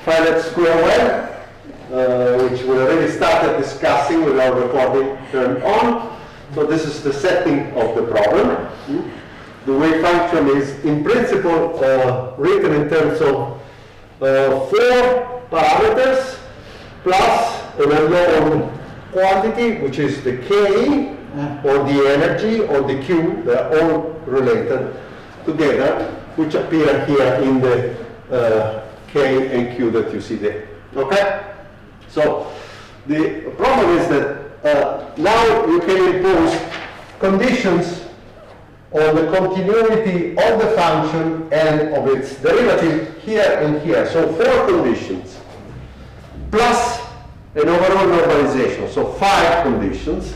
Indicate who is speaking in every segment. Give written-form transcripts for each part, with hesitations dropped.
Speaker 1: finite square wave, which we already started discussing with our recording turned on. So this is the setting of the problem. The wave function is, in principle, written in terms of 4 parameters plus an unknown quantity, which is the K, or the energy, or the Q. They are all related together, which appear here in the K and Q that you see there. Okay? So the problem is that now you can impose conditions on the continuity of the function and of its derivative here and here. So 4 conditions plus an overall normalization. So 5 conditions.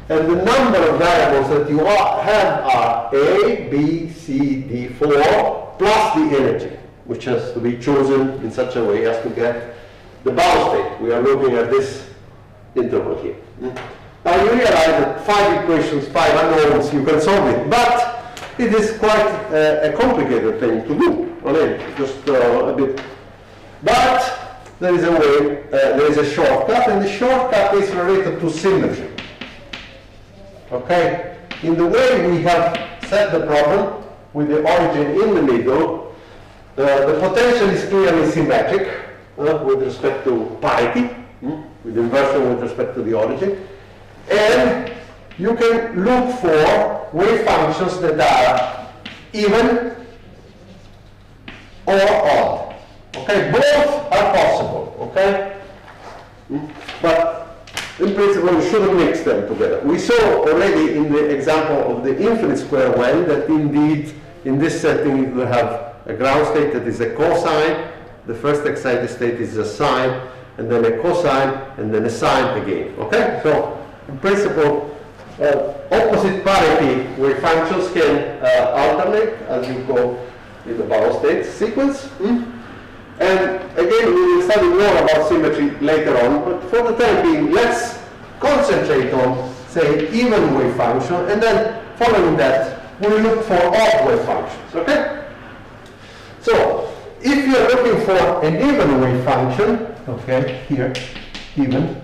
Speaker 1: And the number of variables that you have are A, B, C, D, 4, plus the energy, which has to be chosen in such a way as to get the bound state. We are looking at this interval here. Now you realize that 5 equations, 5 unknowns, you can solve it, but it is quite a complicated thing to do. Just a bit. But there is a way, there is a shortcut, and the shortcut is related to symmetry. Okay? In the way we have set the problem with the origin in the middle, the potential is clearly symmetric with respect to parity, with inversion with respect to the origin. And you can look for wave functions that are even or odd. Okay? Both are possible. Okay? But in principle, we shouldn't mix them together. We saw already in the example of the infinite square wave that indeed, in this setting, it will have a ground state that is a cosine, the first excited state is a sine, and then a cosine, and then a sine again. Okay? So, in principle, opposite parity wave functions can alternate as you go in the Barrow state sequence. And again, we will study more about symmetry later on, but for the time being, let's concentrate on, say, even wave function, and then following that, we'll look for odd wave functions, okay? So, if you're looking for an even wave function, okay, here, even,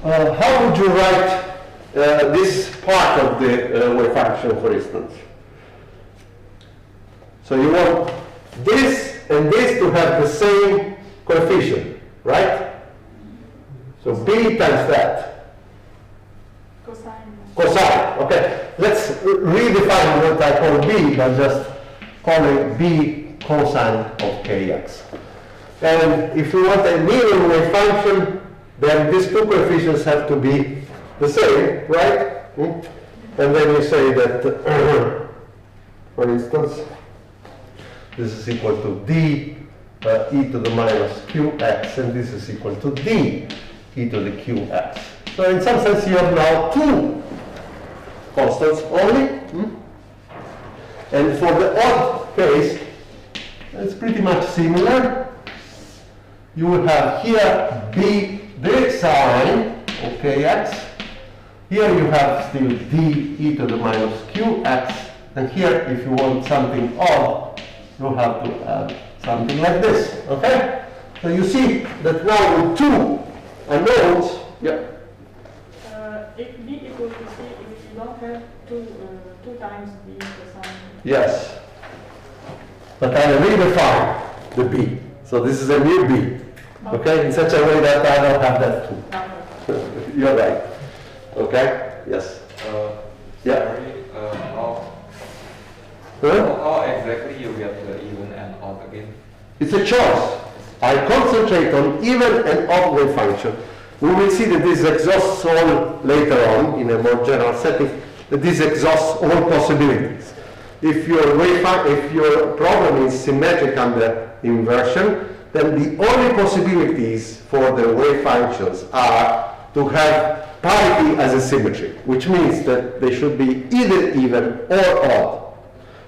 Speaker 1: how would you write this part of the wave function, for instance? So you want this and this to have the same coefficient, right? So B times that.
Speaker 2: Cosine.
Speaker 1: Cosine, okay. Let's redefine what I call B by just calling B cosine of Kx. And if you want an even wave function, then these two coefficients have to be the same, right? And then you say that, for instance, this is equal to d e to the minus qx, and this is equal to d e to the qx. So in some sense, you have now 2 constants only. And for the odd case, it's pretty much similar. You will have here b direct sine of kx. Here you have still d e to the minus qx. And here, if you want something odd, you have to add something like this, okay? So you see that now with 2 unknowns,
Speaker 2: If b equals to c, if you don't have 2 times b cosine.
Speaker 1: yes. But I redefine the b. So this is a new b, okay? In such a way that I don't have that 2. You're right. Okay? Yes. Yeah.
Speaker 3: How exactly you get the even and odd again?
Speaker 1: It's a choice. I concentrate on even and odd wave function. We will see that this exhausts all later on in a more general setting, that this exhausts all possibilities. If your problem is symmetric under inversion, then the only possibilities for the wave functions are to have parity as a symmetry, which means that they should be either even or odd.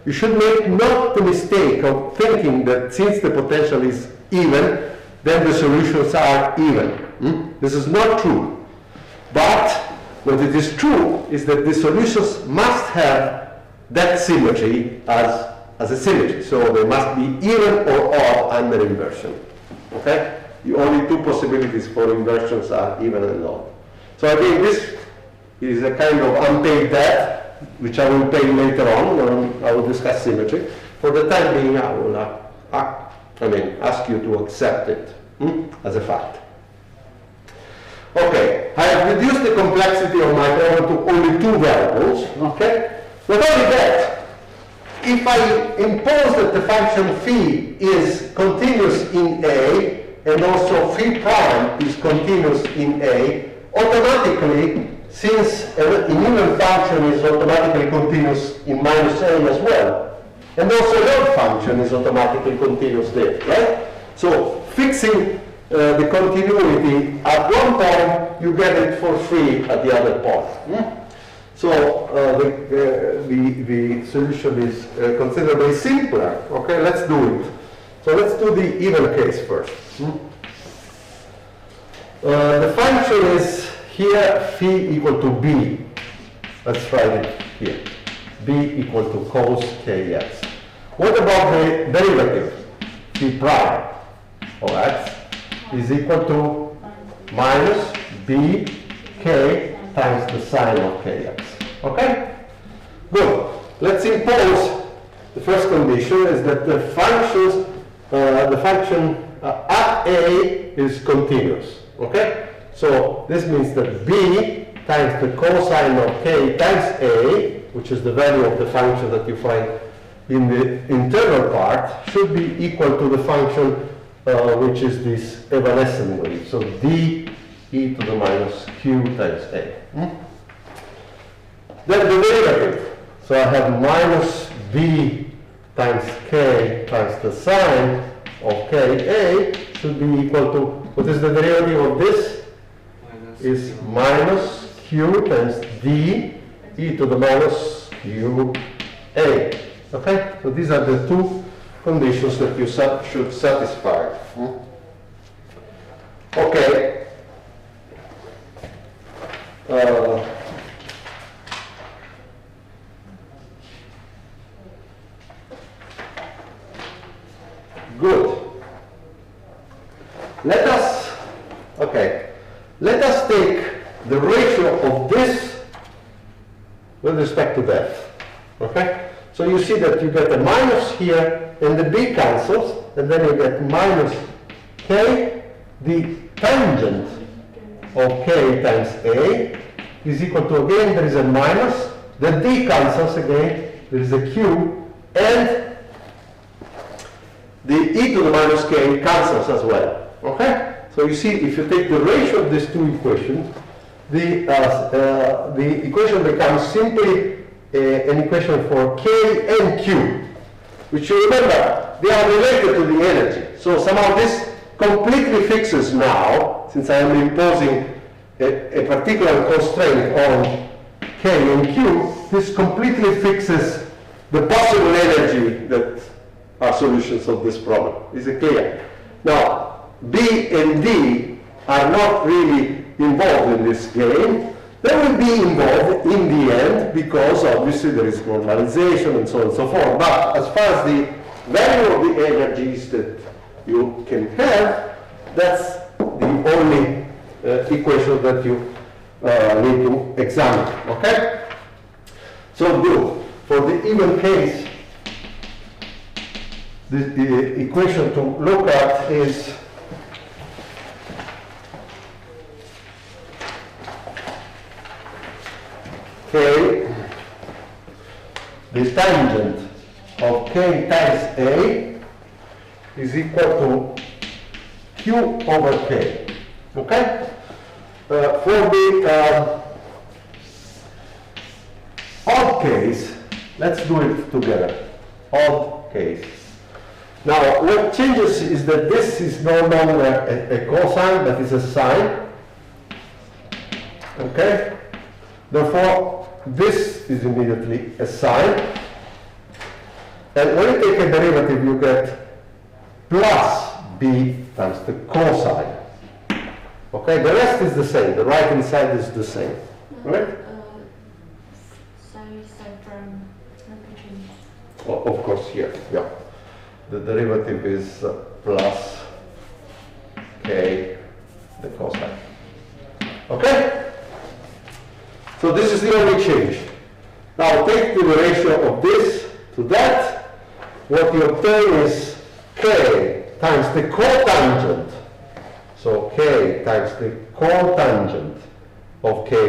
Speaker 1: You should make not the mistake of thinking that since the potential is even, then the solutions are even. This is not true. But what it is true is that the solutions must have that symmetry as a symmetry. So they must be even or odd under inversion. Okay? The only two possibilities for inversions are even and odd. So again, this is a kind of unpaid debt, which I will pay later on when I will discuss symmetry. For the time being, I will ask you to accept it as a fact. Okay, I have reduced the complexity of my problem to only two variables. Okay, not only that, if I impose that the function phi is continuous in A and also phi prime is continuous in A, automatically, since an even function is automatically continuous in minus A as well, and also an odd function is automatically continuous there, right? So fixing the continuity at one point, you get it for free at the other point. So the solution is considerably simpler. Okay, let's do it. So let's do the even case first. The function is here phi equal to b. Let's write it here. B equal to cos kx. What about the derivative? Phi prime of x is equal to minus b k times the sine of kx. Okay? Good. Let's impose the first condition is that the function at A is continuous. Okay? So this means that b times the cosine of k times A, which is the value of the function that you find in the internal part, should be equal to the function which is this evanescent wave. So d e to the minus q times A. Then the derivative. So I have minus b times k times the sine of ka should be equal to, what is the derivative of this? Is minus q times d e to the minus q a. Okay? So these are the two conditions that you should satisfy. Okay. Good. Let us take the ratio of this with respect to that. Okay? So you see that you get a minus here and the b cancels, and then you get minus k. The tangent of k times a is equal to, again, there is a minus, the d cancels again, there is a q, and the e to the minus k cancels as well. Okay? So you see, if you take the ratio of these two equations, the equation becomes simply an equation for k and q, which you remember, they are related to the energy. So somehow this completely fixes now, since I am imposing a particular constraint on k and q, this completely fixes the possible energy that are solutions of this problem. Is it clear? Now, B and D are not really involved in this game. They will be involved in the end because obviously there is normalization and so on and so forth. But as far as the value of the energies that you can have, that's the only equation that you need to examine. Okay? So good. For the even case, the equation to look at is k, the tangent of k times a is equal to q over k. Okay? For the odd case, let's do it together. Odd case. Now, what changes is that this is no longer a cosine, but is a sine. Okay? Therefore, this is immediately a sine. And when you take a derivative, you get plus b times the cosine. Okay? The rest is the same. The right hand side is the same. Right?
Speaker 2: Sine from change.
Speaker 1: Oh, of course, here. Yeah. The derivative is plus k, the cosine. Okay? So this is the only change. Now take the ratio of this to that. What you obtain is k times the cotangent. So k times the cotangent of Ka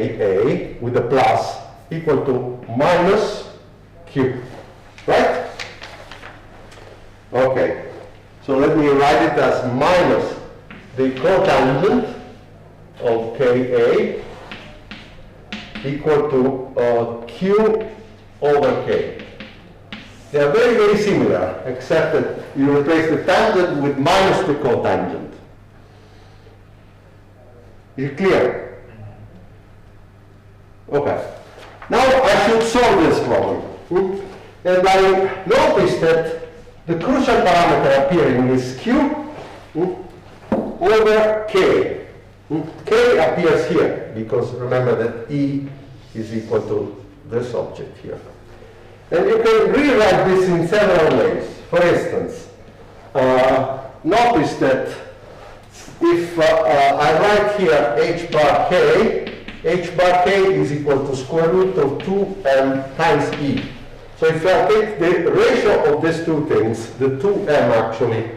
Speaker 1: with a plus equal to minus q. Right? Okay. So let me write it as minus the cotangent of Ka equal to q over k. They are very, very similar, except that you replace the tangent with minus the cotangent. Is it clear? Okay. Now I should solve this problem. And I noticed that the crucial parameter appearing is q over k. K appears here, because remember that E is equal to this object here. And you can rewrite this in several ways. For instance, notice that if I write here h bar k is equal to square root of 2m times E. So if I take the ratio of these two things, the 2m actually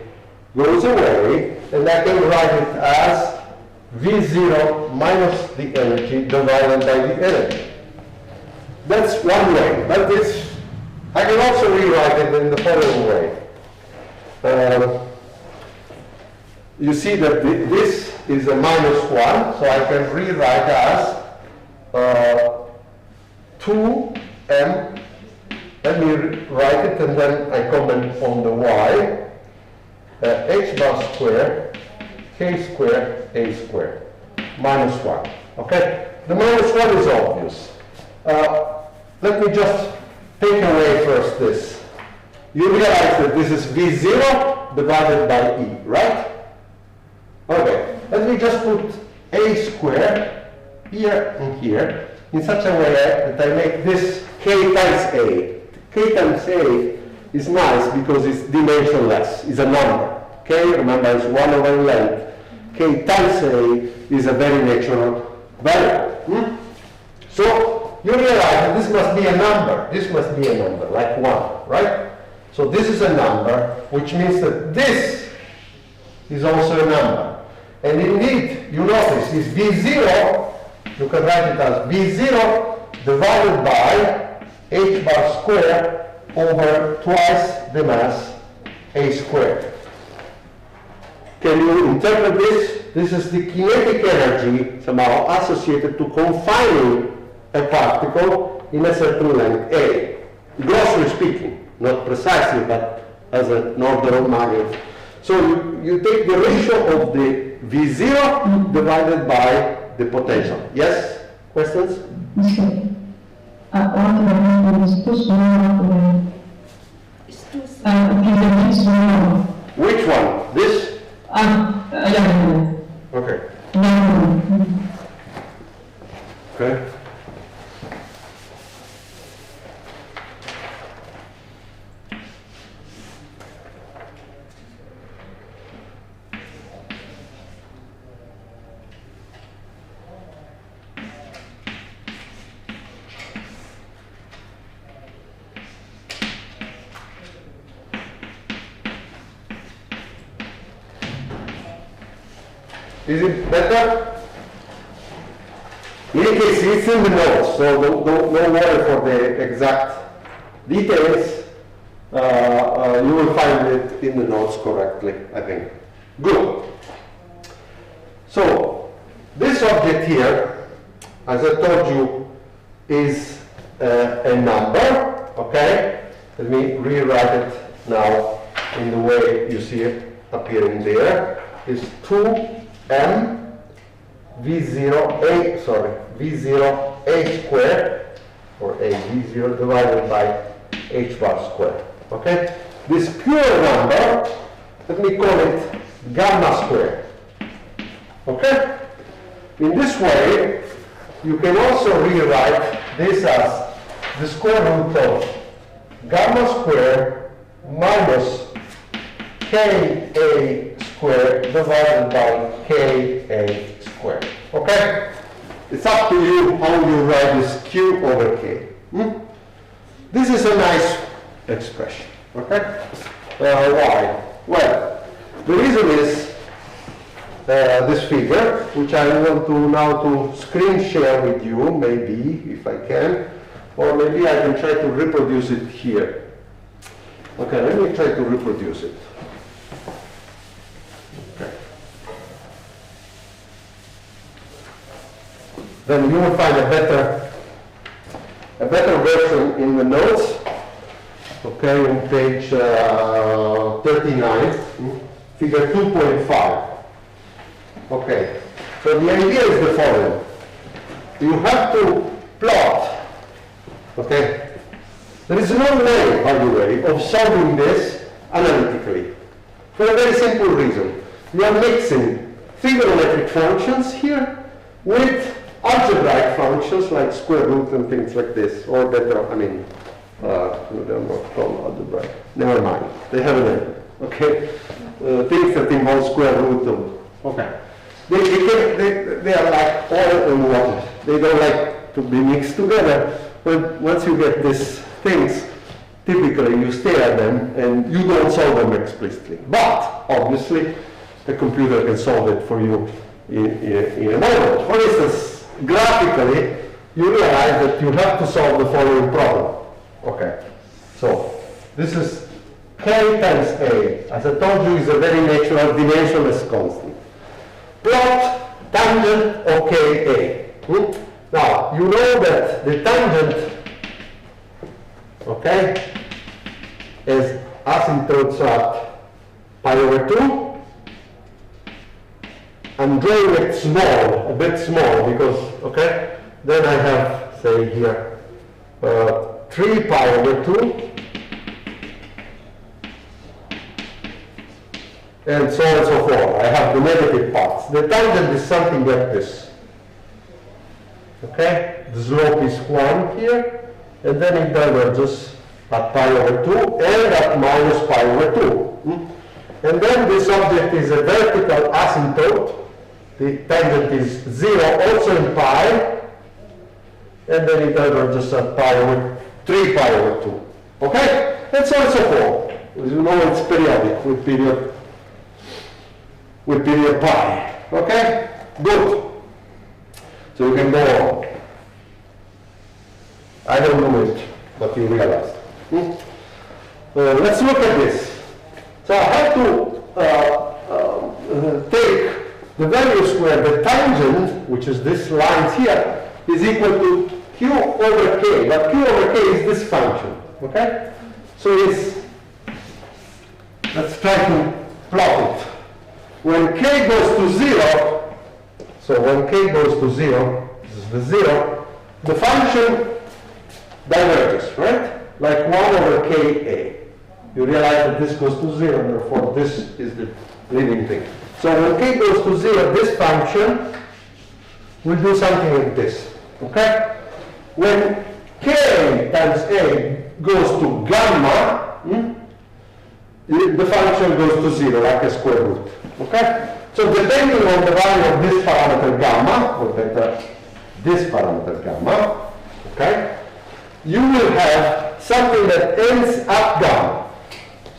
Speaker 1: goes away, and I can write it as V0 minus the energy divided by the energy. That's one way, but this, I can also rewrite it in the following way. You see that this is a minus 1, so I can rewrite as 2m. Let me write it and then I comment on the y. H bar square, k square, a square, minus 1. Okay? The minus 1 is obvious. Let me just take away first this. You realize that this is V0 divided by E, right? Okay. Let me just put a square here and here in such a way that I make this k times a. K times a is nice because it's dimensionless, it's a number. K, remember, is 1 over length. K times a is a very natural value. So you realize that this must be a number. This must be a number, like 1, right? So this is a number, which means that this is also a number. And indeed, you notice, is V0, you can write it as V0 divided by h bar square over twice the mass a squared. Can you interpret this? This is the kinetic energy somehow associated to confining a particle in a certain length A. Grossly speaking, not precisely, but as an order of magnitude. So you take the ratio of the V0 divided by the potential. Yes? Questions? Which one? This? Okay. Okay. Is it better? In any case, it's in the notes, so don't worry for the exact details. You will find it in the notes correctly, I think. Good. So, this object here, as I told you, is a number, okay? Let me rewrite it now in the way you see it appearing there. Is 2m V0 a squared, or a V0 divided by h bar squared. Okay? This pure number, let me call it gamma squared. Okay? In this way, you can also rewrite this as the square root of gamma squared minus ka squared divided by ka squared. Okay? It's up to you how you write this q over k. This is a nice expression. Okay? Why? Well, the reason is this figure, which I want to now to screen share with you, maybe, if I can, or maybe I can try to reproduce it here. Okay, let me try to reproduce it. Okay. Then you will find a better version in the notes. Okay, on page 39, figure 2.5. Okay, so the idea is the following. You have to plot, okay? There is no way, by the way, of solving this analytically. For a very simple reason. You are mixing trigonometric functions here with algebraic functions like square root and things like this, or better, I mean, they're not called algebraic. Never mind, they have a name, okay? Things that involve square root of, okay. They are like oil and water. They don't like to be mixed together. But once you get these things, typically you stare at them and you don't solve them explicitly. But obviously, the computer can solve it for you in a moment. For instance, graphically, you realize that you have to solve the following problem. Okay, so this is k times a. As I told you, is a very natural dimensionless constant. Plot tangent of Ka. Now, you know that the tangent, okay, is asymptotes at pi over 2. I'm drawing it small, a bit small, because, okay, then I have, say here, 3 pi over 2. And so on and so forth. I have the negative parts. The tangent is something like this. Okay? The slope is 1 here, and then it diverges at pi over 2 and at minus pi over 2. And then this object is a vertical asymptote. The tangent is 0 also in pi, and then it diverges at pi over 3 pi over 2. Okay? And so on and so forth. As you know, it's periodic with period pi. Okay? Good. So you can go on. I don't do it, but you realize. Let's look at this. So I have to take the value square, the tangent, which is this line here, is equal to q over k. But q over k is this function. Okay? So let's try to plot it. When k goes to 0, so when k goes to 0, this is the 0, the function diverges, right? Like 1 over ka. You realize that this goes to 0, therefore this is the leading thing. So when k goes to 0, this function will do something like this, okay? When k times a goes to gamma, the function goes to 0, like a square root. Okay? So depending on the value of this parameter gamma, or better, this parameter gamma, okay, you will have something that ends at gamma.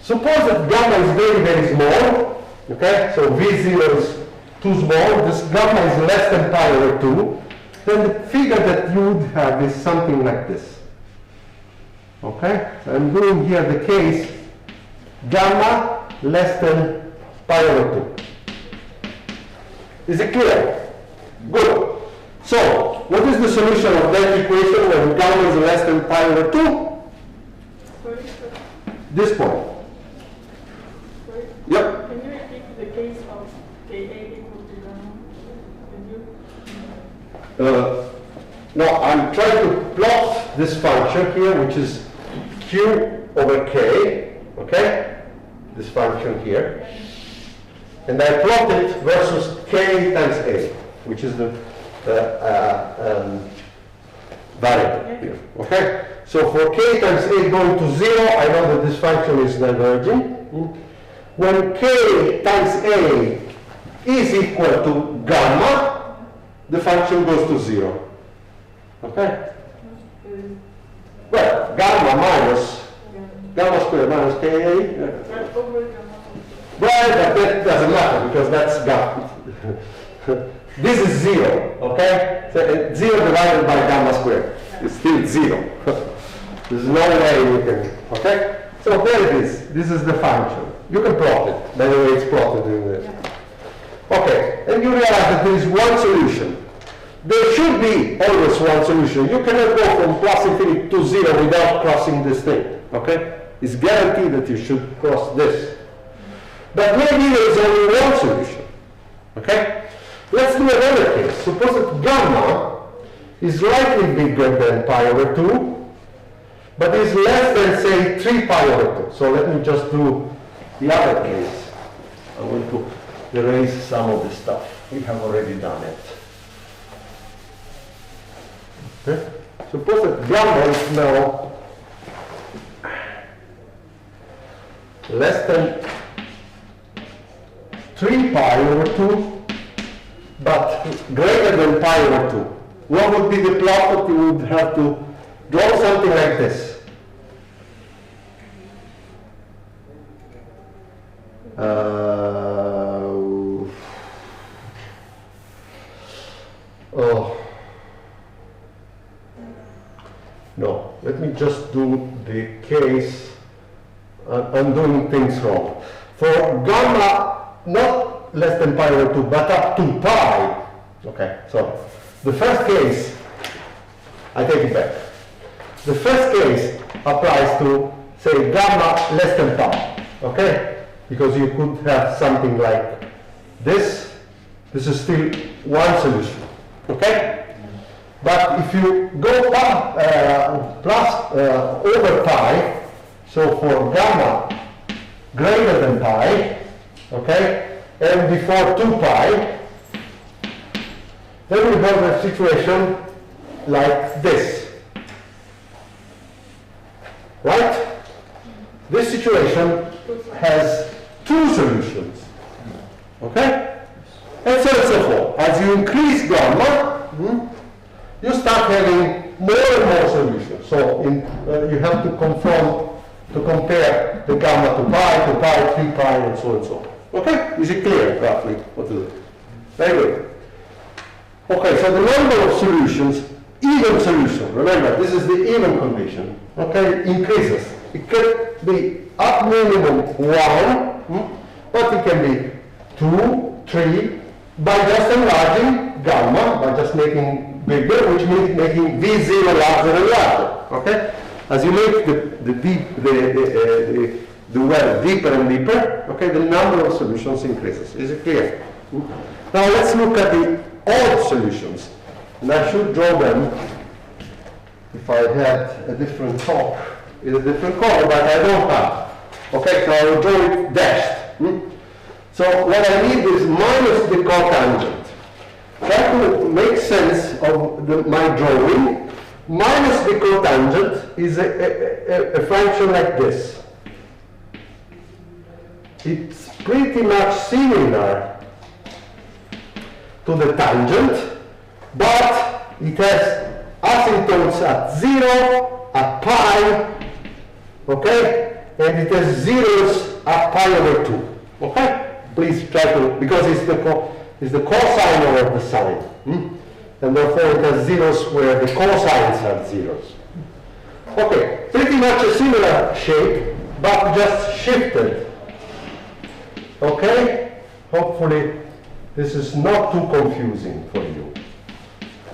Speaker 1: Suppose that gamma is very, very small, okay, so V0 is too small, this gamma is less than pi over 2, then the figure that you would have is something like this. Okay? So I'm doing here the case gamma less than pi over 2. Is it clear? Good. So, what is the solution of that equation when gamma is less than pi over 2? This point. Yep.
Speaker 2: Can you repeat the case of Ka equal to gamma? Can you?
Speaker 1: No, I'm trying to plot this function here, which is q over k, okay? This function here. And I plot it versus k times a, which is the variable here, okay? So for k times a going to 0, I know that this function is diverging. when k times a is equal to gamma, the function goes to 0. Okay? Well, gamma minus gamma squared minus ka. Well, but that doesn't matter because that's gamma. This is 0, okay? So 0 divided by gamma squared is still 0. There's no way you can, okay? So there it is. This is the function. You can plot it. By the way, it's plotted in this. Okay, and you realize that there is one solution. There should be always one solution. You cannot go from plus infinity to 0 without crossing this thing, okay? It's guaranteed that you should cross this. But maybe there is only one solution, okay? Let's do another case. Suppose that gamma is slightly bigger than pi over 2, but is less than, say, 3 pi over 2. So let me just do the other case. I want to erase some of the stuff. We have already done it. Okay? Suppose that gamma is now less than 3 pi over 2, but greater than pi over 2. What would be the plot that you would have to draw? Something like this. No, let me just do the case. I'm doing things wrong. For gamma, not less than pi over 2, but up to pi. Okay, so the first case, I take it back. The first case applies to, say, gamma less than pi. Okay? Because you could have something like this. This is still one solution. Okay? But if you go over pi, so for gamma greater than pi, okay, and before 2 pi, then we have a situation like this. Right? This situation has two solutions. Okay? And so forth. As you increase gamma, you start having more and more solutions. So you have to compare the gamma to pi, 3 pi, and so on. Okay? Is it clear roughly what to do? Very good. Okay, so the number of solutions, even solution, remember this is the even condition, okay, increases. It can be up minimum 1, but it can be 2, 3, by just enlarging gamma, by just making bigger, which means making V0 larger and larger. Okay? As you make the well deeper and deeper, okay, the number of solutions increases. Is it clear? Now let's look at the odd solutions. And I should draw them if I had a different top in a different color, but I don't have. Okay, so I will draw it dashed. So what I need is minus the cotangent. Try to make sense of my drawing. Minus the cotangent is a function like this. It's pretty much similar to the tangent, but it has asymptotes at 0, at pi, okay? And it has zeros at pi over 2, okay? Please try to, because it's the cosine over the sine. And therefore it has zeros where the cosines have zeros. Okay, pretty much a similar shape, but just shifted. Okay? Hopefully this is not too confusing for you.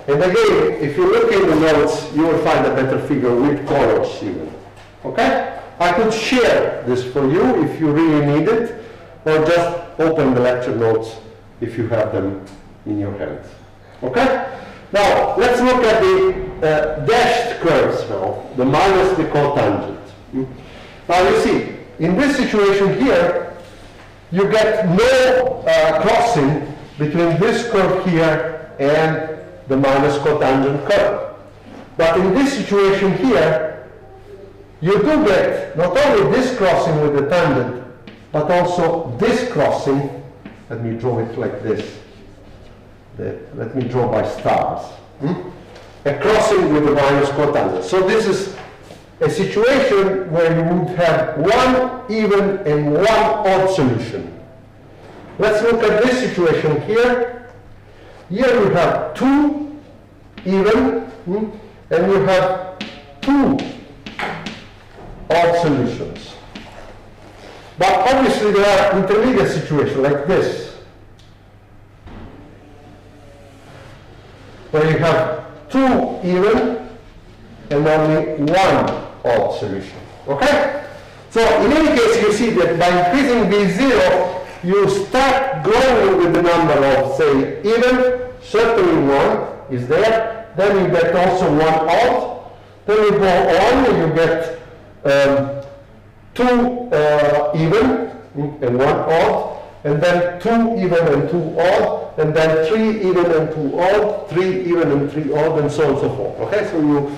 Speaker 1: And again, if you look in the notes, you will find a better figure with colors even. Okay? I could share this for you if you really need it, or just open the lecture notes if you have them in your hands. Okay? Now, let's look at the dashed curves now, the minus the cotangent. Now you see, in this situation here, you get no crossing between this curve here and the minus cotangent curve. But in this situation here, you do get not only this crossing with the tangent, but also this crossing. Let me draw it like this. Let me draw by stars. A crossing with the minus cotangent. So this is a situation where you would have one even and one odd solution. Let's look at this situation here. Here you have two even, and you have two odd solutions. But obviously there are intermediate situations like this, where you have two even and only one odd solution. Okay? So in any case, you see that by increasing B0, you start growing with the number of, say, even, certainly one is there, then you get also one odd, then you go on and you get two even and one odd, and then two even and two odd, and then three even and two odd, three even and three odd, and so on and so forth. Okay, so you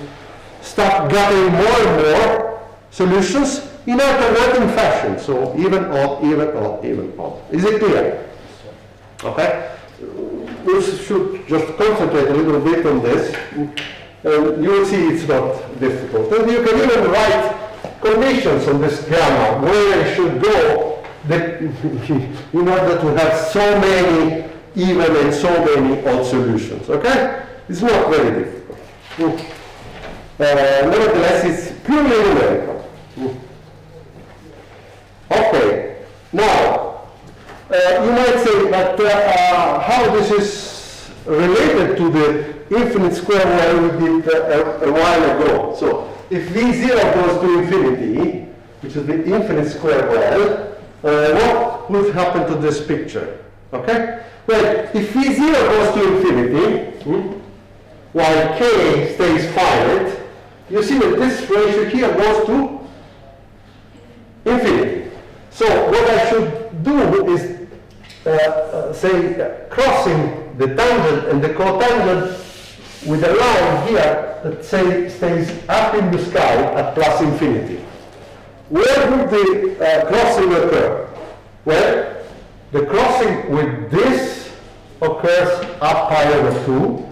Speaker 1: start gathering more and more solutions in alternating fashion. So even odd, even odd, even odd. Is it clear? Okay. We should just concentrate a little bit on this. And you will see it's not difficult. And you can even write conditions on this gamma where it should go in order to have so many even and so many odd solutions. Okay? It's not very difficult. Nevertheless, it's purely numerical. Okay. Now, you might say, but how this is related to the infinite square well we did a while ago. So, if V0 goes to infinity, which is the infinite square well, what would happen to this picture? Okay? Well, if V0 goes to infinity, while K stays finite, you see that this ratio here goes to infinity. So what I should do is, say, crossing the tangent and the cotangent with a line here that say stays up in the sky at plus infinity. Where would the crossing occur? Well, the crossing with this occurs up pi over 2.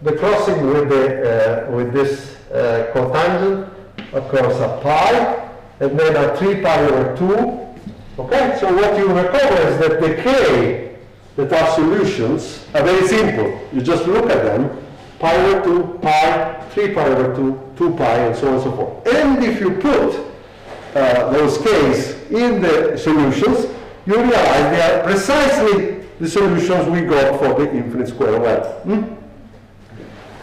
Speaker 1: The crossing with this cotangent occurs at pi, and then at 3 pi over 2. Okay, so what you recover is that the k that are solutions are very simple. You just look at them. Pi over 2, pi, 3 pi over 2, 2 pi, and so on and so forth. And if you put those k's in the solutions, you realize they are precisely the solutions we got for the infinite square well.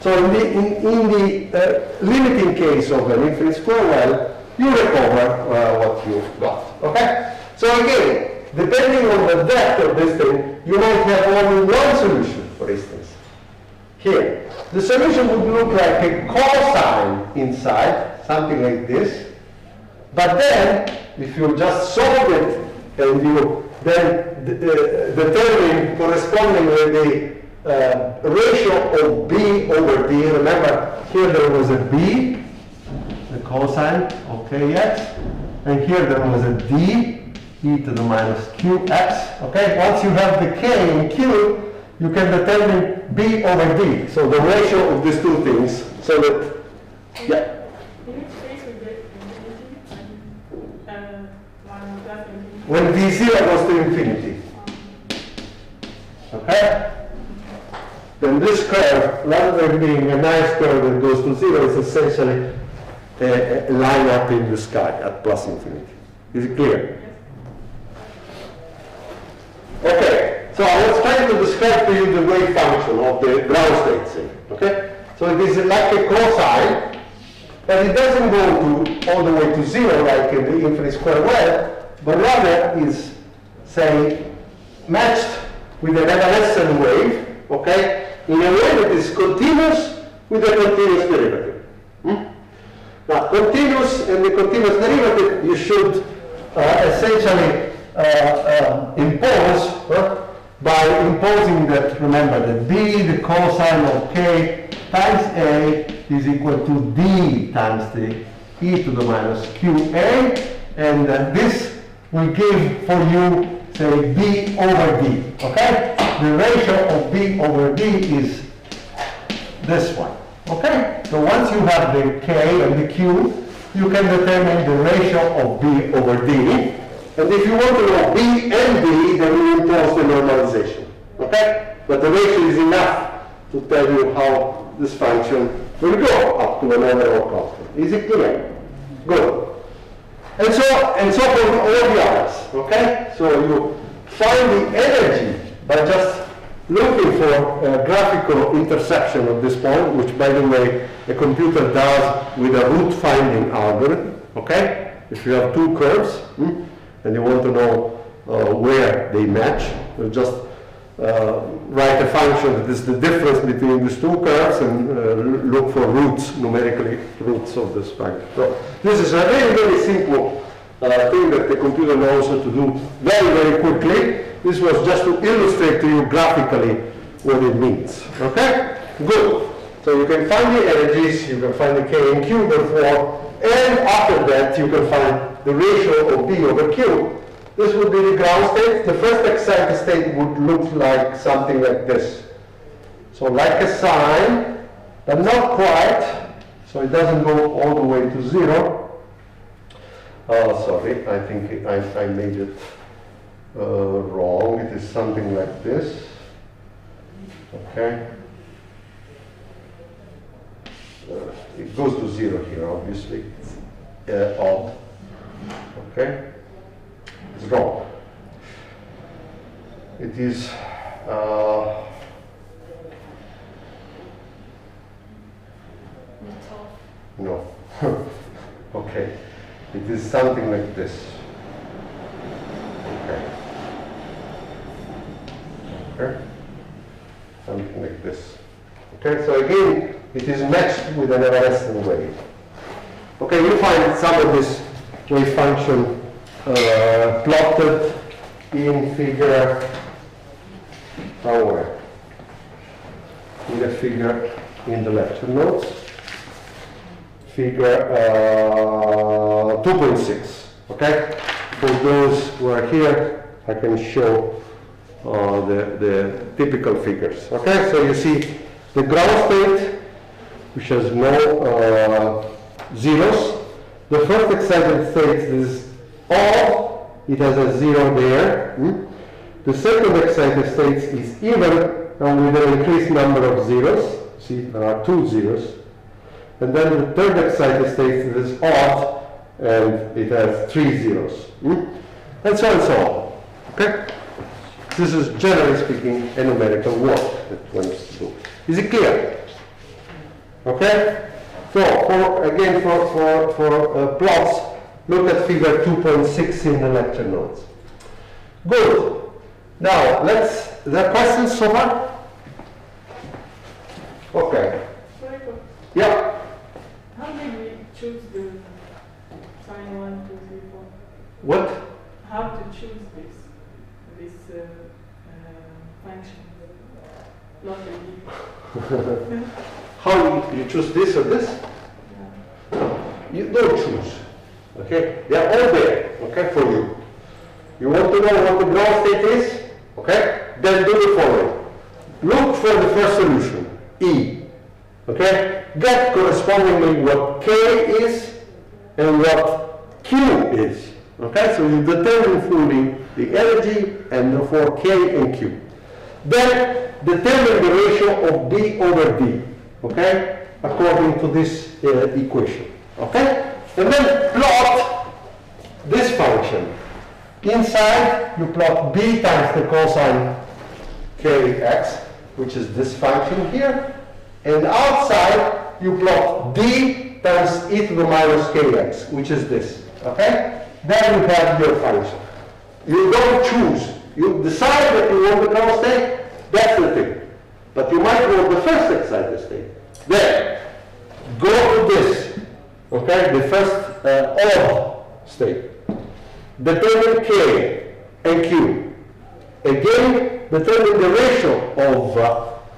Speaker 1: So in the limiting case of an infinite square well, you recover what you got. Okay? So again, depending on the depth of this thing, you might have only one solution, for instance. Here. The solution would look like a cosine inside, something like this. But then, if you just solve it, and you then determine corresponding with the ratio of b over d, remember, here there was a b, the cosine of kx, and here there was a d, e to the minus qx. Okay, once you have the k and q, you can determine b over d, so the ratio of these two things, so that, yeah. When V0 goes to infinity. Okay? Then this curve, rather than being a nice curve that goes to 0, is essentially a line up in the sky at plus infinity. Is it clear? Okay, so I was trying to describe to you the wave function of the ground state thing. Okay? So it is like a cosine, but it doesn't go all the way to 0 like in the infinite square well, but rather is, say, matched with an evanescent wave, okay, in a way that is continuous with a continuous derivative. Now, continuous and the continuous derivative you should essentially impose by imposing that, remember, that b, the cosine of k times a is equal to d times the e to the minus qa, and this will give for you, say, B over D, okay? The ratio of B over D is this one, okay? So once you have the K and the Q, you can determine the ratio of B over D. And if you want to know B and D, then you impose the normalization, okay? But the ratio is enough to tell you how this function will go up to an overall constant. Is it clear? Good. And so for all the others, okay? So you find the energy by just looking for a graphical intersection of this point, which, by the way, a computer does with a root finding algorithm, okay? If you have two curves, and you want to know where they match, you just write a function that is the difference between these two curves and look for roots, numerically roots of this function. So this is a very, very simple thing that the computer knows how to do very, very quickly. This was just to illustrate to you graphically what it means. Okay? Good. So you can find the energies, you can find the K and Q therefore, and after that you can find the ratio of B over Q. This would be the ground state. The first excited state would look like something like this. So like a sine, but not quite. So it doesn't go all the way to 0. Oh, sorry, I think I made it wrong. It is something like this. Okay. It goes to 0 here, obviously. Odd. Okay. It's wrong. It is no. Okay. It is something like this. Okay. Okay. Something like this. Okay, so again, it is matched with an evanescent wave. Okay, you find some of this wave function plotted in figure, somewhere, in a figure in the lecture notes, figure 2.6, okay? For those who are here, I can show the typical figures, okay? So you see the ground state, which has no zeros. The first excited state is odd, it has a 0 there. The second excited state is even, and with an increased number of zeros. See, there are 2 zeros. And then the third excited state is odd, and it has 3 zeros. And so on. Okay? This is, generally speaking, a numerical work that one has to do. Is it clear? Okay? So, for plots, look at figure 2.6 in the lecture notes. Good. Now, is there questions so far? Okay. Yeah.
Speaker 2: How did we choose the sign 1, 2, 3, 4?
Speaker 1: What?
Speaker 2: How to choose this function? Lottery.
Speaker 1: How you choose this or this?
Speaker 2: Yeah.
Speaker 1: You don't choose. Okay? They are all there, okay, for you. You want to know what the ground state is? Okay? Then do the following. Look for the first solution, E. Okay? Get correspondingly what K is and what Q is. Okay? So you determine fully the energy and therefore K and Q. Then determine the ratio of B over D. Okay? According to this equation. Okay? And then plot this function. Inside, you plot B times the cosine Kx, which is this function here. And outside, you plot D times e to the minus Kx, which is this. Okay? Then you have your function. You don't choose. You decide that you want the ground state, that's the thing. But you might want the first excited state. Then, go to this. Okay? The first odd state. Determine K and Q. Again, determine the ratio of,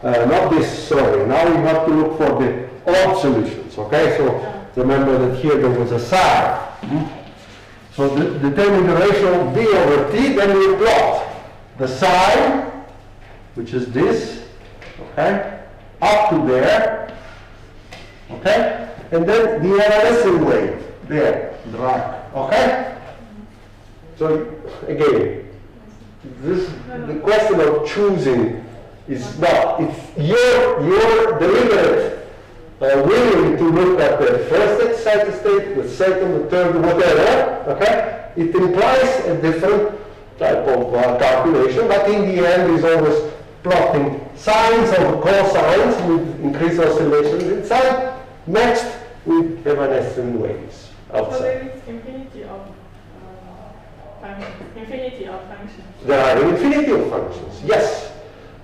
Speaker 1: not this, sorry, now you have to look for the odd solutions, okay? So remember that here there was a sign. So determine the ratio of B over T, then you plot the sine, which is this, okay, up to there, okay, and then the evanescent wave, there, the right, okay? So again, the question of choosing is not, it's your deliberate willing to look at the first excited state, the second, the third, whatever, okay? It implies a different type of calculation, but in the end is always plotting sines or cosines with increased oscillations inside, next with evanescent waves outside.
Speaker 2: So there is infinity of functions.
Speaker 1: There are an infinity of functions, yes.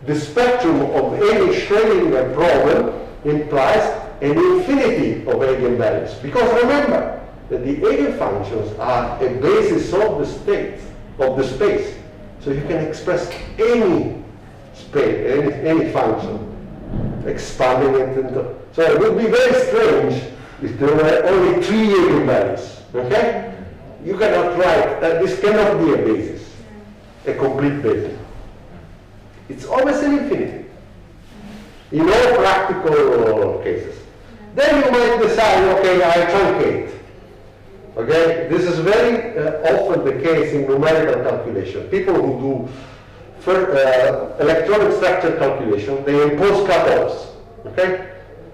Speaker 1: The spectrum of any Schrödinger problem implies an infinity of eigenvalues. Because remember that the eigenfunctions are a basis of the state, of the space. So you can express any space, any function, expanding it into. So it would be very strange if there were only 3 eigenvalues. Okay? You cannot write that this cannot be a basis, a complete basis. It's always an infinity in all practical cases. Then you might decide, okay, I truncate. Okay, this is very often the case in numerical calculation. People who do electronic structure calculation, they impose cutoffs. Okay,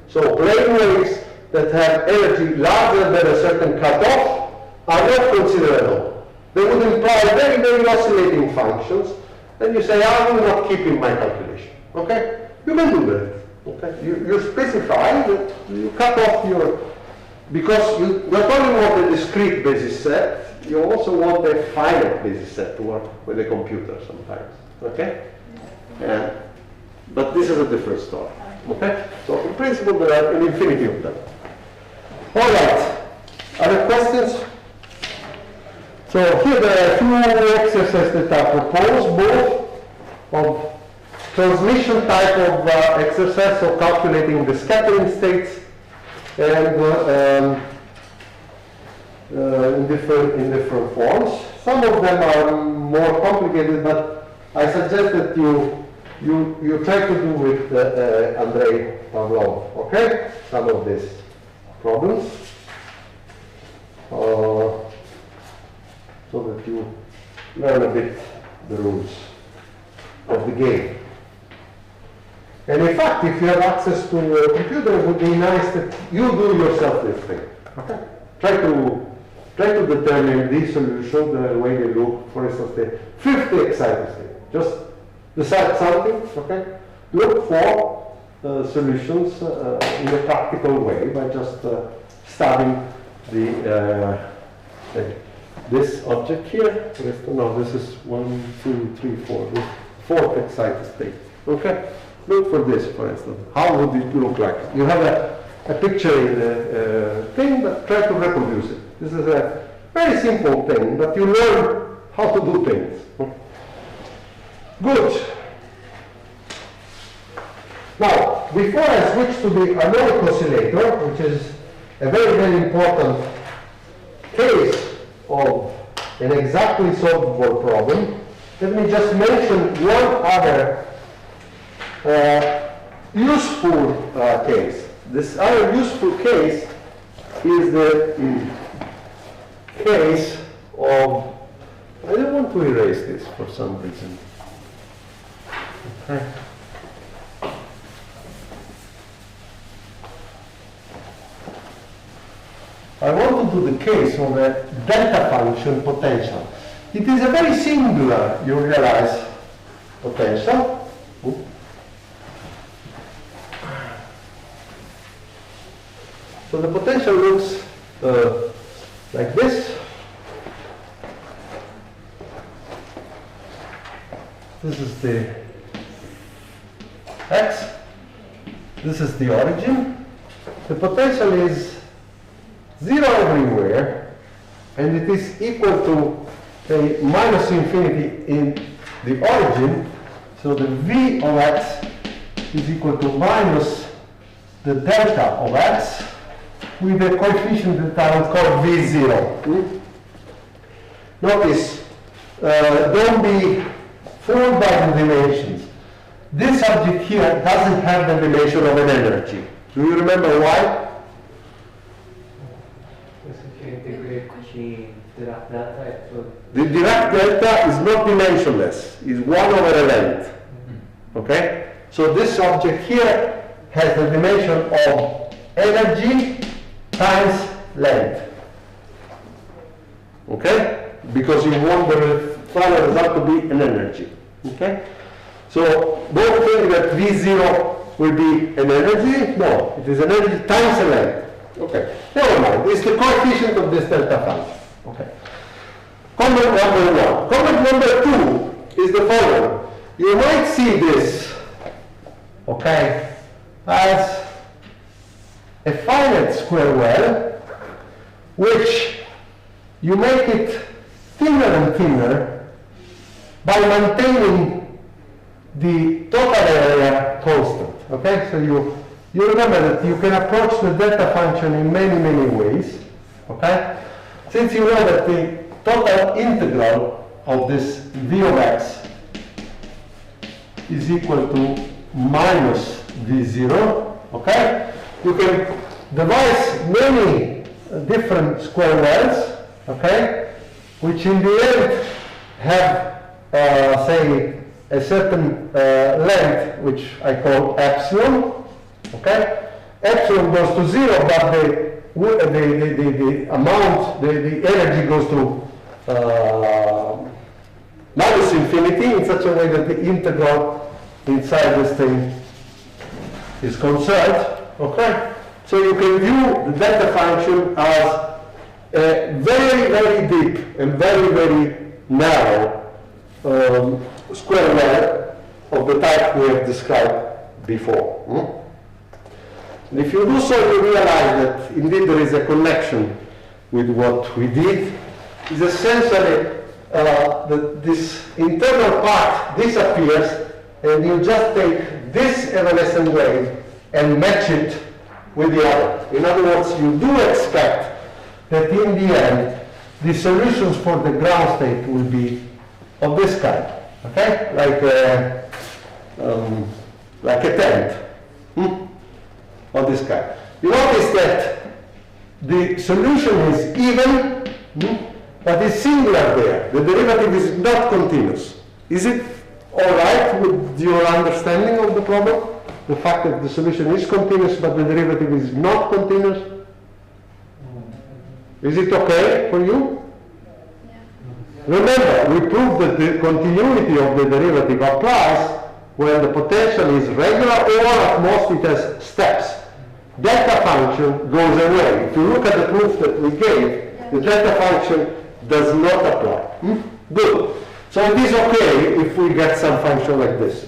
Speaker 1: so plane waves that have energy larger than a certain cutoff are not considered at all. They would imply very, very oscillating functions. Then you say, I will not keep in my calculation. Okay, you can do that. Okay, you specify that you cut off your, because you not only want a discrete basis set, you also want a finite basis set to work with a computer sometimes. Okay, but this is a different story. Okay, so in principle there are an infinity of them. All right, other questions? So here there are 2 exercises that are proposed, both of transmission type of exercise, so calculating the scattering states, and in different forms. Some of them are more complicated, but I suggest that you try to do with Andrei Pavlov, okay? Some of these problems, so that you learn a bit the rules of the game. And in fact, if you have access to a computer, it would be nice that you do yourself this thing. Okay? Try to determine the solution, the way they look, for instance, the 50 excited state. Just decide something, okay? Look for solutions in a practical way by just studying this object here. No, this is 1, 2, 3, 4. This 4th excited state. Okay? Look for this, for instance. How would it look like? You have a picture in the thing, but try to reproduce it. This is a very simple thing, but you learn how to do things. Good. Now, before I switch to the harmonic oscillator, which is a very, very important case of an exactly solvable problem, let me just mention one other useful case. This other useful case is the case of, I don't want to erase this for some reason. Okay. I want to do the case of a delta function potential. It is a very singular, you realize, potential. So the potential looks like this. This is the x. This is the origin. The potential is 0 everywhere, and it is equal to a minus infinity in the origin. So the v of x is equal to minus the delta of x with a coefficient that I will call v0. Notice, don't be fooled by the dimensions. This object here doesn't have the dimension of an energy. Do you remember why? The Dirac delta is not dimensionless, it's 1 over a length. Okay? So this object here has the dimension of energy times length. Okay? Because you want the final result to be an energy. Okay? So don't think that V0 will be an energy. No, it is an energy times a length. Okay. Never mind. It's the coefficient of this delta function. Okay. Comment number 1. Comment number 2 is the following. You might see this, okay, as a finite square well, which you make it thinner and thinner by maintaining the total area constant. Okay, so you remember that you can approach the delta function in many ways. Okay, since you know that the total integral of this v of x is equal to minus v0. Okay, you can devise many different square wells. Okay, which in the end have say a certain length, which I call epsilon. Okay, epsilon goes to 0, but the amount, the energy goes to minus infinity in such a way that the integral inside this thing is conserved. Okay, so you can view the delta function as a very deep and very narrow square well of the type we have described before. And if you do so, you realize that indeed there is a connection with what we did. It's essentially that this internal part disappears, and you just take this evanescent wave and match it with the other. In other words, you do expect that in the end, the solutions for the ground state will be of this kind, okay? Like a tent, of this kind. You notice that the solution is even, but it's singular there. The derivative is not continuous. Is it all right with your understanding of the problem? The fact that the solution is continuous, but the derivative is not continuous? Is it okay for you?
Speaker 2: Yeah.
Speaker 1: Remember, we proved that the continuity of the derivative applies when the potential is regular, or at most it has steps. Delta function goes away. If you look at the proof that we gave, the delta function does not apply. Good. So it is okay if we get some function like this.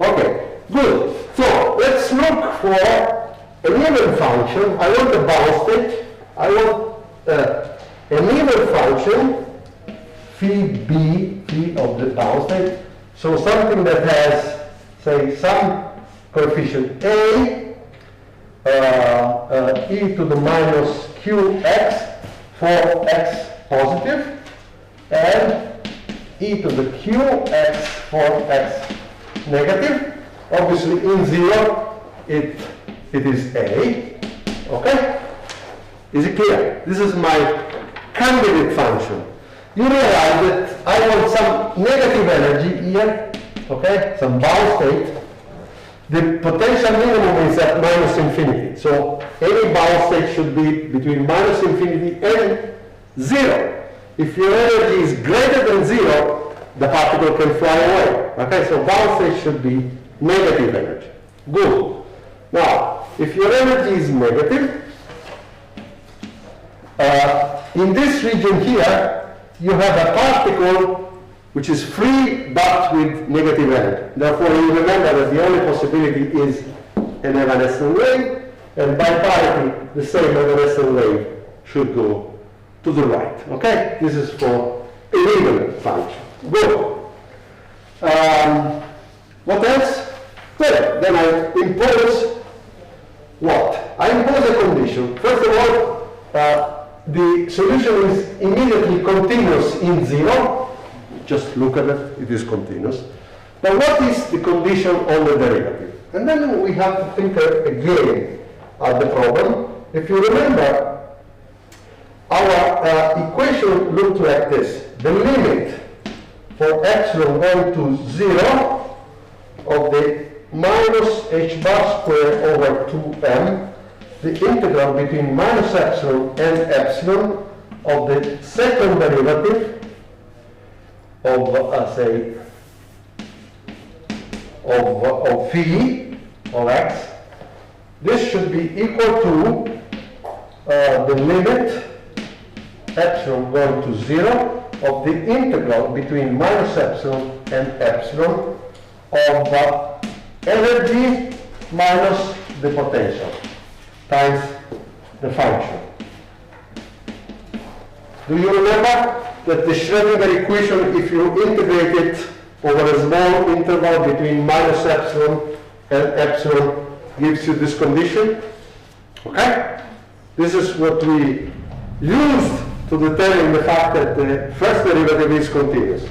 Speaker 1: Okay, good. So let's look for an even function. I want a bound state. I want an even function, phi b, phi of the bound state. So something that has, say, some coefficient a, e to the minus qx for x positive, and e to the qx for x negative. Obviously, in 0, it is a. Okay? Is it clear? This is my candidate function. You realize that I want some negative energy here, okay? Some bound state. The potential minimum is at minus infinity. So any bound state should be between minus infinity and 0. If your energy is greater than 0, the particle can fly away. Okay, so bound state should be negative energy. Good. Now, if your energy is negative, in this region here, you have a particle which is free but with negative energy. Therefore, you remember that the only possibility is an evanescent wave, and by parity, the same evanescent wave should go to the right. Okay? This is for an even function. Good. What else? Well, then I impose what? I impose a condition. First of all, the solution is immediately continuous in 0, just look at it, it is continuous. But what is the condition on the derivative? And then we have to think again at the problem. If you remember, our equation looked like this. The limit for epsilon going to 0 of the minus h bar squared over 2m, the integral between minus epsilon and epsilon of the second derivative of, say, of phi of x. This should be equal to the limit epsilon going to 0 of the integral between minus epsilon and epsilon of energy minus the potential times the function. Do you remember that the Schrödinger equation, if you integrate it over a small interval between minus epsilon and epsilon, gives you this condition? Okay? This is what we used to determine the fact that the first derivative is continuous.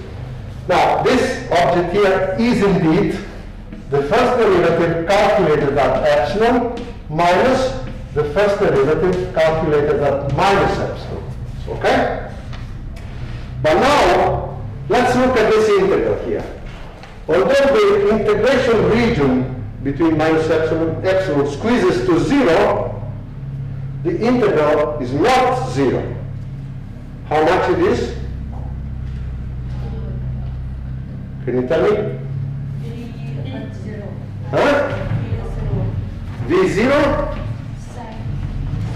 Speaker 1: Now, this object here is indeed the first derivative calculated at epsilon minus the first derivative calculated at minus epsilon. Okay? But now, let's look at this integral here. Although the integration region between minus epsilon and epsilon squeezes to 0, the integral is not 0. How much it is? Can you tell me? Huh? V0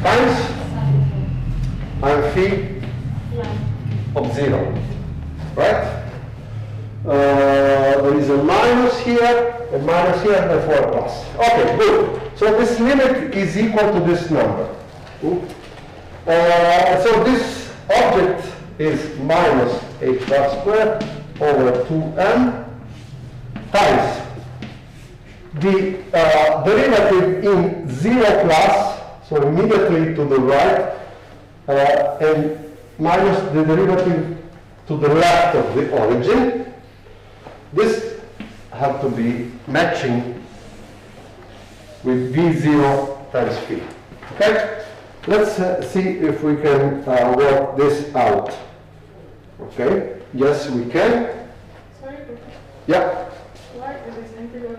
Speaker 1: times and phi of 0. Right? There is a minus here, and therefore a plus. Okay, good. So this limit is equal to this number. So this object is minus h bar squared over 2m times the derivative in 0 plus, so immediately to the right, and minus the derivative to the left of the origin. This have to be matching with V0 times phi. Okay? Let's see if we can work this out. Okay? Yes, we can.
Speaker 2: Sorry,
Speaker 1: Yeah.
Speaker 2: why is this integral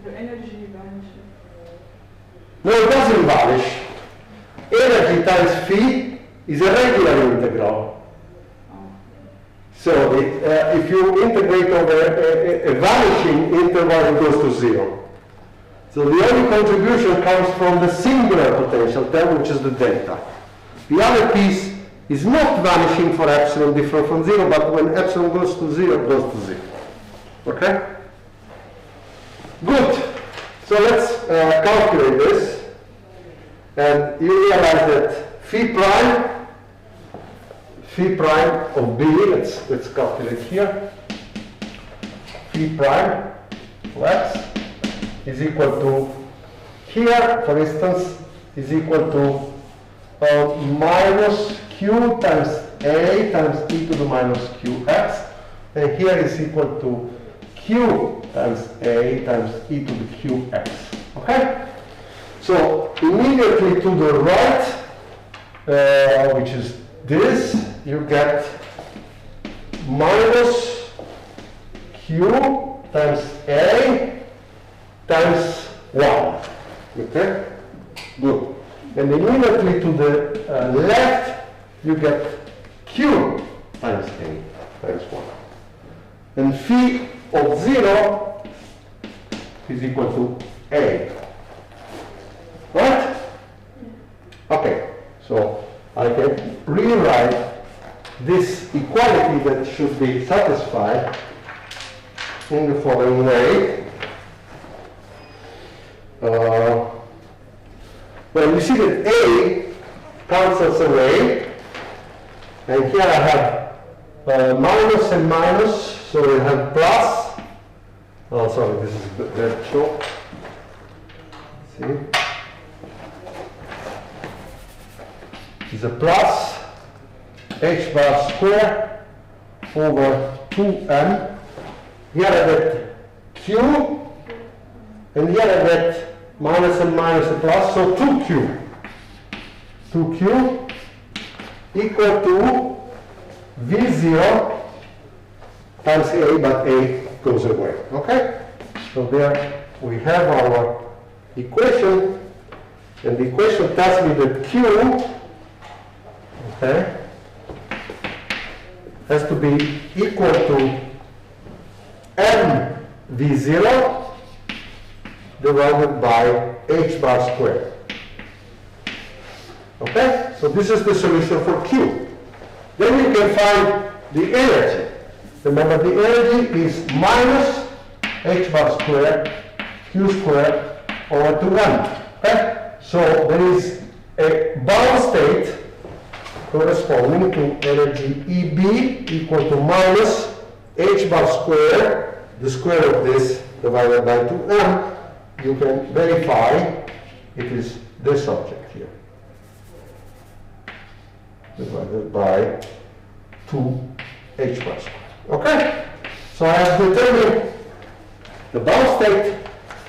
Speaker 2: the energy vanishes?
Speaker 1: No, it doesn't vanish. Energy times phi is a regular integral. So if you integrate over a vanishing interval, it goes to 0. So the only contribution comes from the singular potential term, which is the delta. The other piece is not vanishing for epsilon different from 0, but when epsilon goes to 0, it goes to 0. Okay? Good. So let's calculate this. And you realize that phi prime of B, let's calculate here. Phi prime of x is equal to, here, for instance, is equal to minus q times a times e to the minus qx, and here is equal to q times a times e to the qx. Okay? So immediately to the right, which is this, you get minus q times a times 1. Okay? Good. And immediately to the left, you get q times a times 1. And phi of 0 is equal to a. Right? Okay. So I can rewrite this equality that should be satisfied in the following way. Well, you see that A cancels away, and here I have minus and minus, so we have plus. Oh, sorry, this is very short. See? Is a plus h bar square over 2m. Here I get q, and here I get minus and minus and plus, so 2q. 2q equal to V0 times A, but A goes away. Okay? So there we have our equation, and the equation tells me that Q, okay, has to be equal to M V0 divided by H bar squared. Okay? So this is the solution for Q. Then you can find the energy. Remember, the energy is minus H bar squared Q squared over 2m. Okay? So there is a bound state corresponding to energy EB equal to minus H bar squared, the square of this divided by 2m. You can verify it is this object here, divided by 2h bar squared. Okay? So I have determined the bound state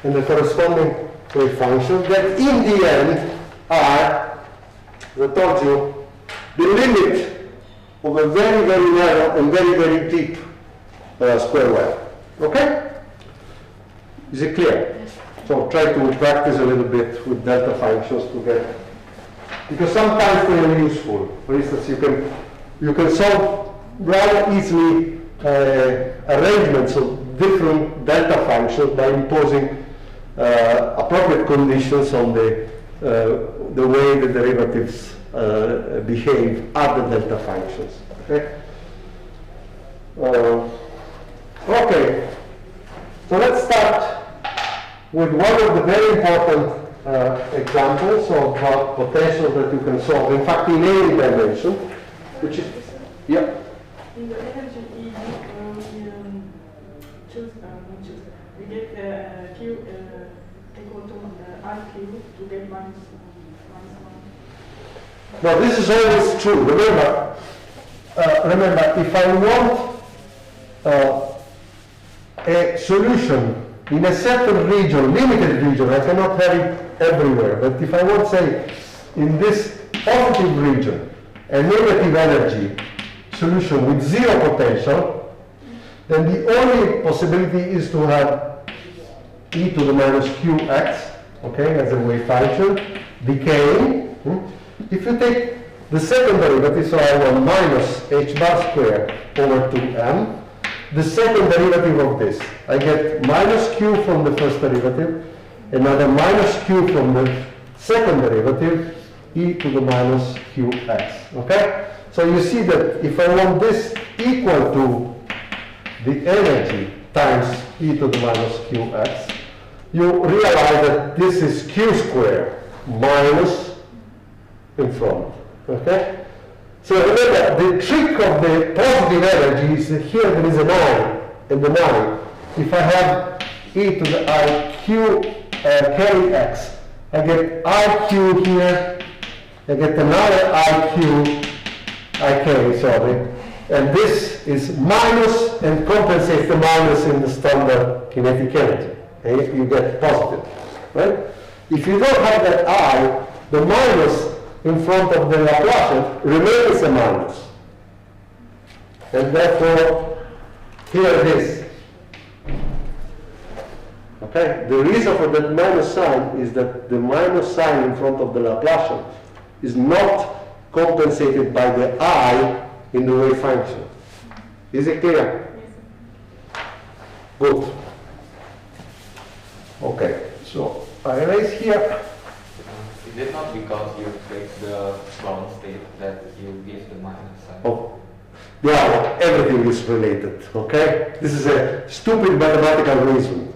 Speaker 1: and the corresponding wave function that in the end are, as I told you, the limit of a very, very narrow and very, very deep square wave. Okay? Is it clear? So try to practice a little bit with delta functions to get, because sometimes they are useful. For instance, you can solve rather easily arrangements of different delta functions by imposing appropriate conditions on the way the derivatives behave at the delta functions. Okay. Okay. So let's start with one of the very important examples of potentials that you can solve. In fact, in any dimension, which is
Speaker 2: In the energy E, we get Q equal to IQ to get minus 1.
Speaker 1: Now this is always true. Remember, if I want a solution in a certain region, limited region, I cannot have it everywhere. But if I want, say, in this positive region, a negative energy solution with zero potential, then the only possibility is to have e to the minus qx, okay, as a wave function, decaying. If you take the second derivative, so I want minus h bar squared over 2m, the second derivative of this, I get minus q from the first derivative, another minus q from the second derivative, e to the minus qx, okay? So you see that if I want this equal to the energy times e to the minus qx, you realize that this is q squared minus in front, okay? So remember, the trick of the positive energy is that here there is an I and an I. If I have e to the iq carry x, I get iq here, I get another iq, ik, sorry, and this is minus and compensates the minus in the standard kinetic energy. Okay? You get positive, right? If you don't have that I, the minus in front of the Laplacian remains a minus. And therefore, here it is. Okay? The reason for that minus sign is that the minus sign in front of the Laplacian is not compensated by the I in the wave function. Is it clear?
Speaker 2: Yes.
Speaker 1: Good. Okay, so I erase here.
Speaker 3: Is it not because you fix the bound state that you give the minus sign?
Speaker 1: Oh, yeah, everything is related, okay? This is a stupid mathematical reason,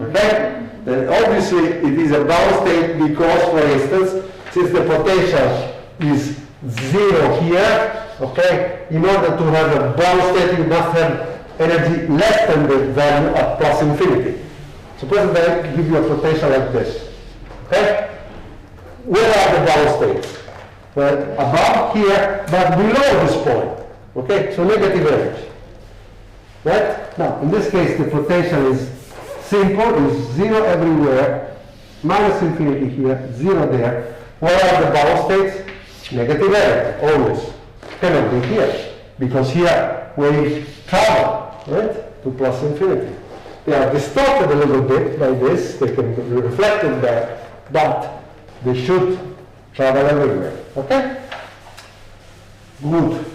Speaker 1: okay? And obviously it is a bound state because, for instance, since the potential is 0 here, okay, in order to have a bound state you must have energy less than the value at plus infinity. Suppose that I give you a potential like this, okay? Where are the bound states? well, above here, but below this point. Okay, so negative energy. Right? Now, in this case, the potential is simple, is 0 everywhere, minus infinity here, 0 there. What are the bound states? Negative energy, always. Cannot be here, because here we travel, right, to plus infinity. They are distorted a little bit by this, they can be reflected back, but they should travel everywhere. Okay? Good.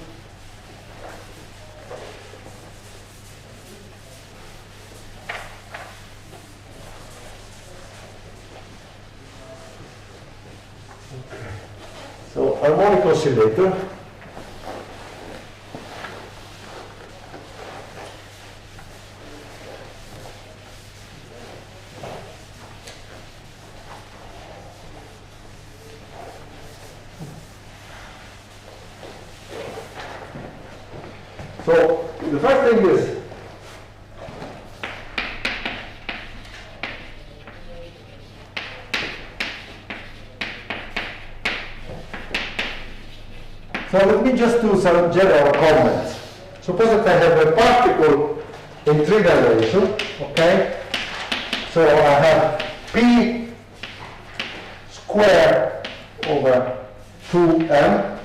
Speaker 1: So, harmonic oscillator. So, the first thing is, so let me just do some general comments. Suppose that I have a particle in 3 dimensions, okay? So I have P squared over 2m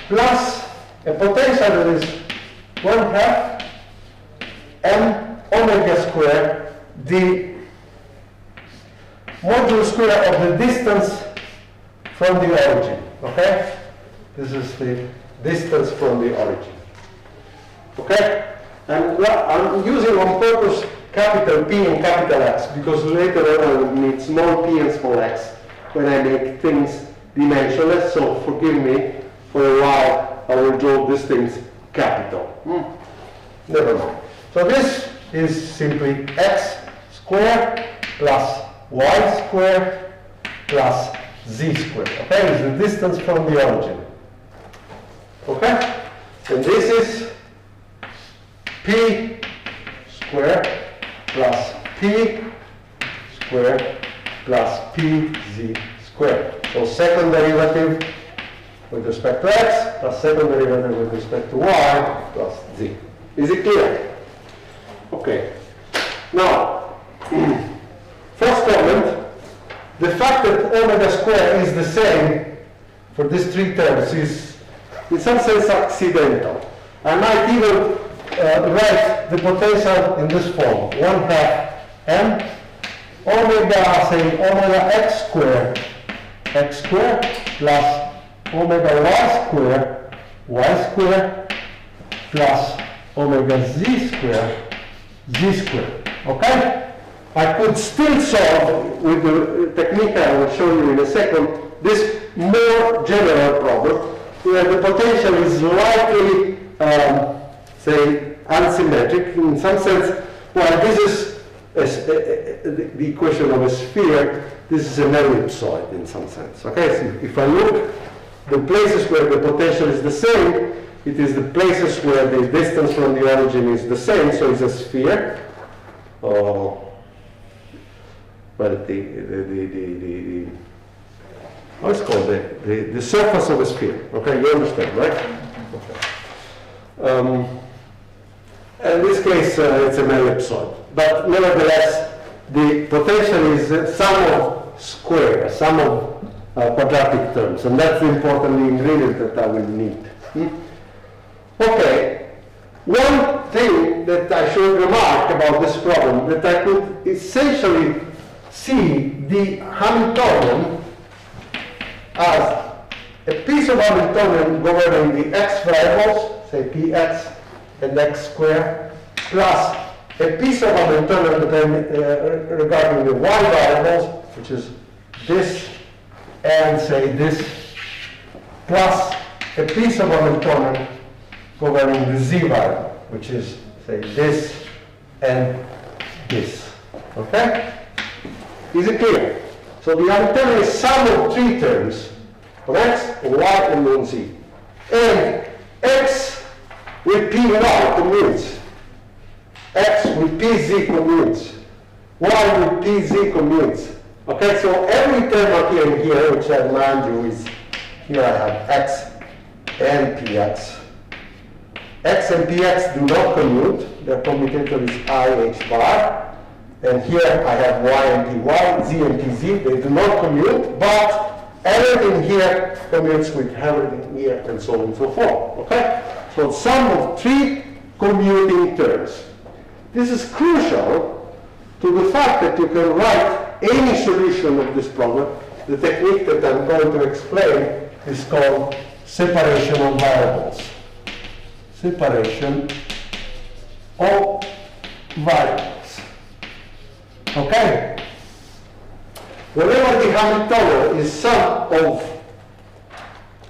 Speaker 1: plus a potential that is 1/2 m omega squared, the modulo square of the distance from the origin, okay? This is the distance from the origin. Okay? And I'm using on purpose capital P and capital X because later on I will need small p and small x when I make things dimensionless. So forgive me, for a while I will draw these things capital. Never mind. So this is simply x squared plus y squared plus z squared. Okay? It's the distance from the origin. Okay? And this is p squared plus p squared plus pz squared. So second derivative with respect to x plus second derivative with respect to y plus z. Is it clear? Okay. Now, first comment, the fact that omega squared is the same for these 3 terms is in some sense accidental. I might even write the potential in this form, 1/2 m omega, say omega x squared plus omega y squared plus omega z squared, okay? I could still solve with the technique I will show you in a second, this more general problem where the potential is likely, say, unsymmetric in some sense. Well, this is the equation of a sphere, this is an ellipsoid in some sense, okay? So if I look, the places where the potential is the same, it is the places where the distance from the origin is the same, so it's a sphere. Well, how it's called, the surface of a sphere. Okay, you understand, right? Okay. In this case, it's an ellipsoid. But nevertheless, the potential is sum of square, sum of quadratic terms. And that's the important ingredient that I will need. Okay. One thing that I should remark about this problem, that I could essentially see the Hamiltonian as a piece of Hamiltonian governing the x variables, say px and x squared, plus a piece of Hamiltonian regarding the y variables, which is this and say this, plus a piece of Hamiltonian governing the z variable, which is say this and this. Okay? Is it clear? So the Hamiltonian is sum of 3 terms, of x, y, and then z. And x with p and y commutes. X with pz commutes. Y with pz commutes. Okay, so every term appearing here, which I remind you is Here I have x and px. X and px do not commute. Their commutator is I h bar. And here I have y and py, z and pz. They do not commute, but everything here commutes with everything here, and so on and so forth. Okay? So sum of three commuting terms. This is crucial to the fact that you can write any solution of this problem. The technique that I'm going to explain is called separation of variables. Separation of variables. Okay? Whenever the Hamiltonian is sum of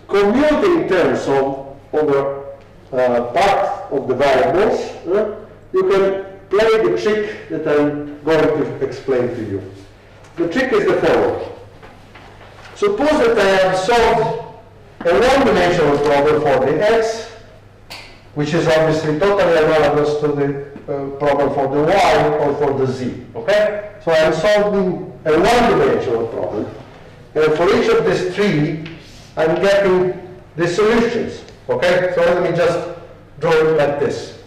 Speaker 1: commuting terms over part of the variables, you can play the trick that I'm going to explain to you. The trick is the following. Suppose that I have solved a one-dimensional problem for the x, which is obviously totally analogous to the problem for the y or for the z. Okay? So I'm solving a one-dimensional problem, and for each of these three, I'm getting the solutions. Okay? So let me just draw it like this.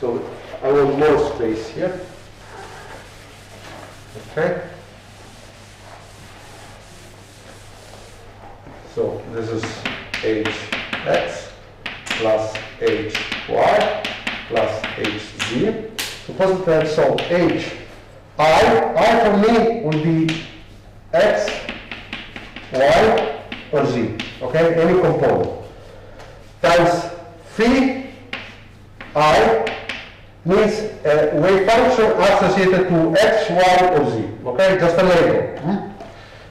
Speaker 1: So I want more space here. Okay? So this is hx plus hy plus hz. Suppose that I solve h. I for me would be x, y, or z. Okay? Any component. Times phi I means a wave function associated to x, y, or z. Okay? Just a label.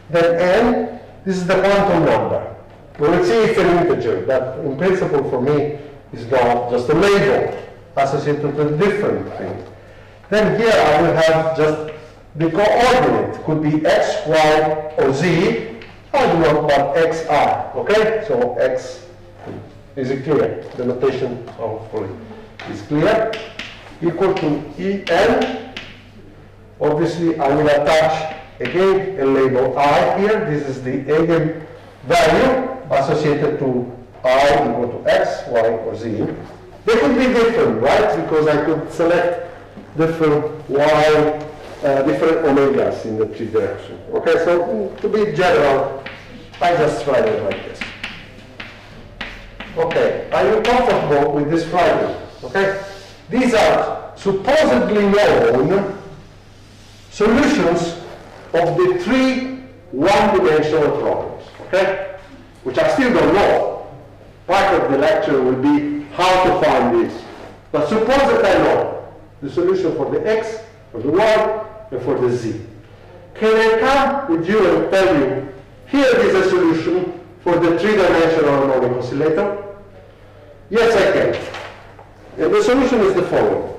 Speaker 1: Then n, this is the quantum number. We will see it's an integer, but in principle for me is not just a label associated with a different thing. Then here I will have just the coordinate. Could be x, y, or z. I do not want xr. Okay? So x is it clear? The notation hopefully is clear. Equal to En. Obviously I will attach again a label I here. This is the eigen value associated to I equal to x, y, or z. They could be different, right? Because I could select different y, different omegas in the three directions. Okay, so to be general, I just write it like this. Okay, are you comfortable with this writing? Okay, these are supposedly known solutions of the three one-dimensional problems. Okay, which I still don't know. Part of the lecture will be how to find this. But suppose that I know the solution for the x, for the y, and for the z. Can I come with you and tell you, here is a solution for the three-dimensional harmonic oscillator? Yes, I can. And the solution is the following.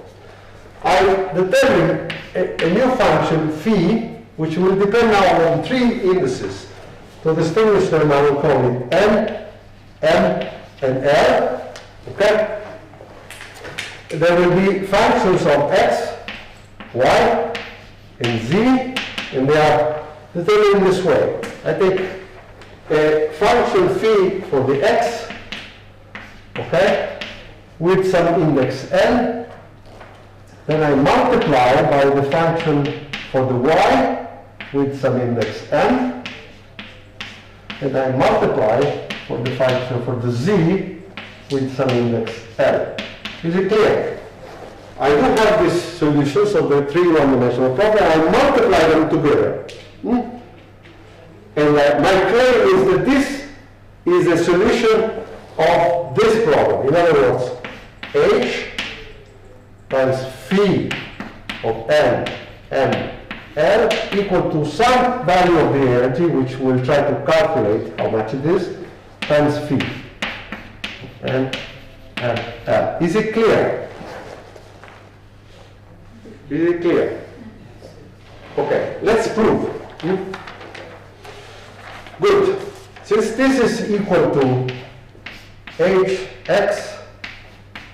Speaker 1: I determine a new function phi, which will depend now on three indices. To distinguish them, I will call it n, m, and l. Okay? There will be functions of x, y, and z, and they are determined in this way. I take a function phi for the x, okay, with some index n. Then I multiply by the function for the y with some index m. And I multiply for the function for the z with some index l. Is it clear? I do have these solutions of the three one-dimensional problem. I multiply them together. And my claim is that this is a solution of this problem. In other words, h times phi of n and L equal to some value of the energy, which we'll try to calculate how much it is, times phi. And L. Is it clear? Is it clear? Okay, let's prove. Good. Since this is equal to hx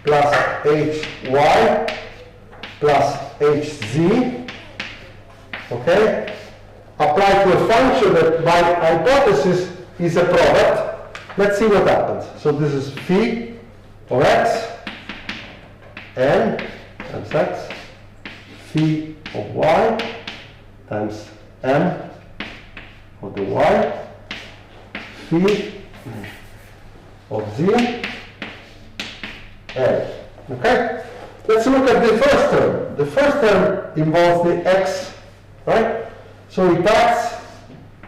Speaker 1: plus hy plus hz, okay, applied to a function that by hypothesis is a product, let's see what happens. So this is phi of x, n times x, phi of y times m of the y, phi of z, n. Okay? Let's look at the first term. The first term involves the x, right? So it acts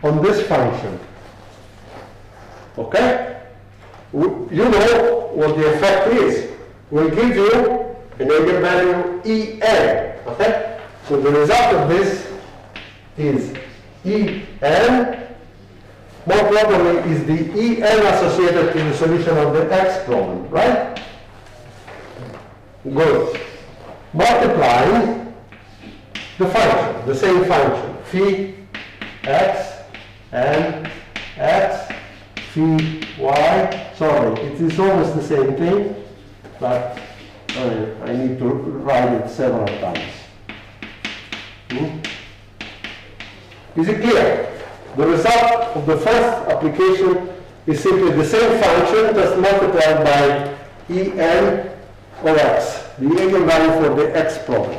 Speaker 1: on this function. Okay? You know what the effect is. We'll give you an eigenvalue En. Okay? So the result of this is En. More probably is the En associated to the solution of the x problem, right? Good. Multiplying the function, the same function, phi x and x, phi y. Sorry, it is almost the same thing, but I need to write it several times. Is it clear? The result of the first application is simply the same function just multiplied by En of x, the eigenvalue for the x problem.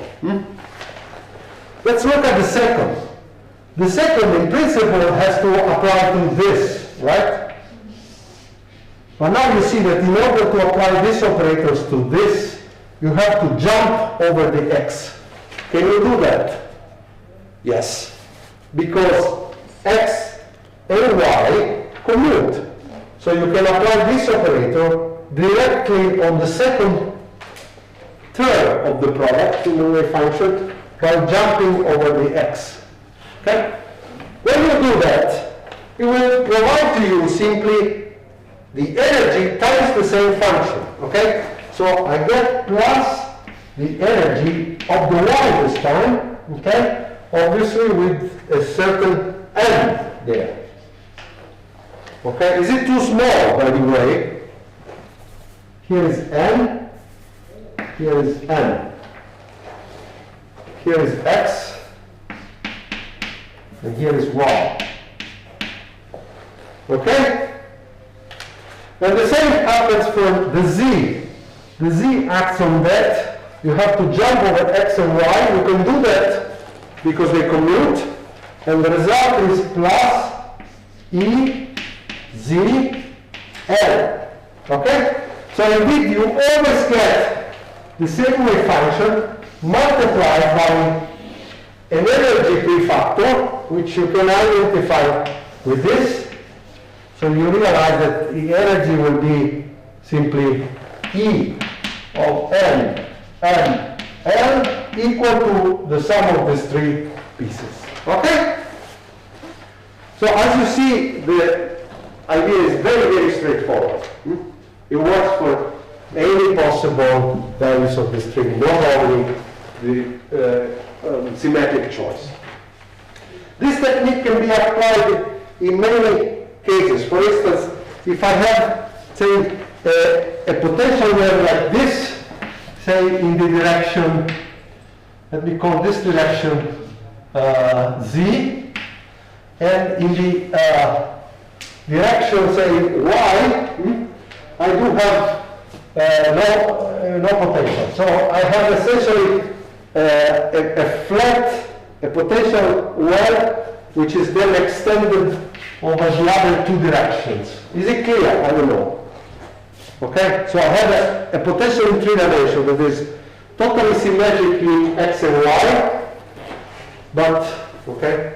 Speaker 1: Let's look at the second. The second, in principle, has to apply to this, right? But now you see that in order to apply these operators to this, you have to jump over the x. Can you do that? Yes. Because x and y commute. So you can apply this operator directly on the second term of the product in the wave function by jumping over the x. Okay? When you do that, it will provide to you simply the energy times the same function. Okay? So I get plus the energy of the y this time. Okay? Obviously with a certain n there. Okay? Is it too small, by the way? Here is n. Here is n. Here is x. And here is y. Okay? And the same happens for the z. The z acts on that. You have to jump over x and y. You can do that because they commute. And the result is plus E, Z, L. Okay? So indeed, you always get the same wave function multiplied by an energy prefactor, which you can identify with this. So you realize that the energy will be simply E of N and L equal to the sum of these three pieces. Okay? So as you see, the idea is very, very straightforward. It works for any possible values of the string, not only the symmetric choice. This technique can be applied in many cases. For instance, if I have, say, a potential wave like this, say in the direction, let me call this direction Z, and in the direction, say, Y, I do have no potential. So I have essentially a potential well, which is then extended over the other two directions. Is it clear? I don't know. Okay? So I have a potential in three dimensions that is totally symmetrically x and y, but, okay?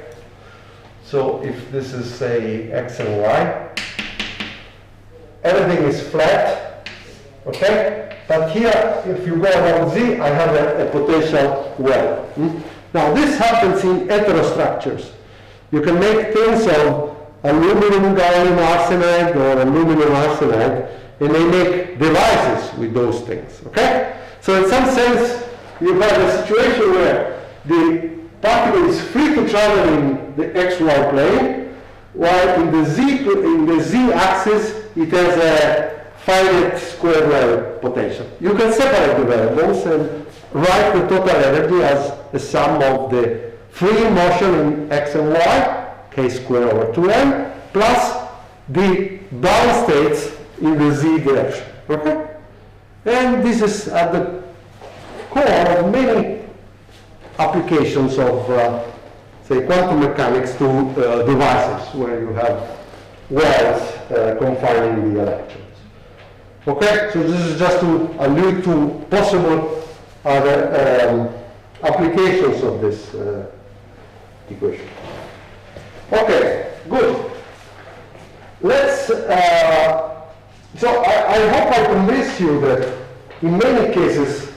Speaker 1: So if this is, say, x and y, everything is flat, okay? But here, if you go around z, I have a potential well. Now, this happens in heterostructures. You can make things of aluminum gallium arsenide or aluminum arsenide, and they make devices with those things, okay? So in some sense, you have a situation where the particle is free to travel in the xy plane, while in the z axis, it has a finite square well potential. You can separate the variables and write the total energy as the sum of the free motion in x and y, k squared over 2m, plus the bound states in the z direction. Okay? And this is at the core of many applications of, say, quantum mechanics to devices where you have wells confining the electrons. Okay, so this is just to allude to possible other applications of this equation. Okay, good. Let's, so I hope I convince you that in many cases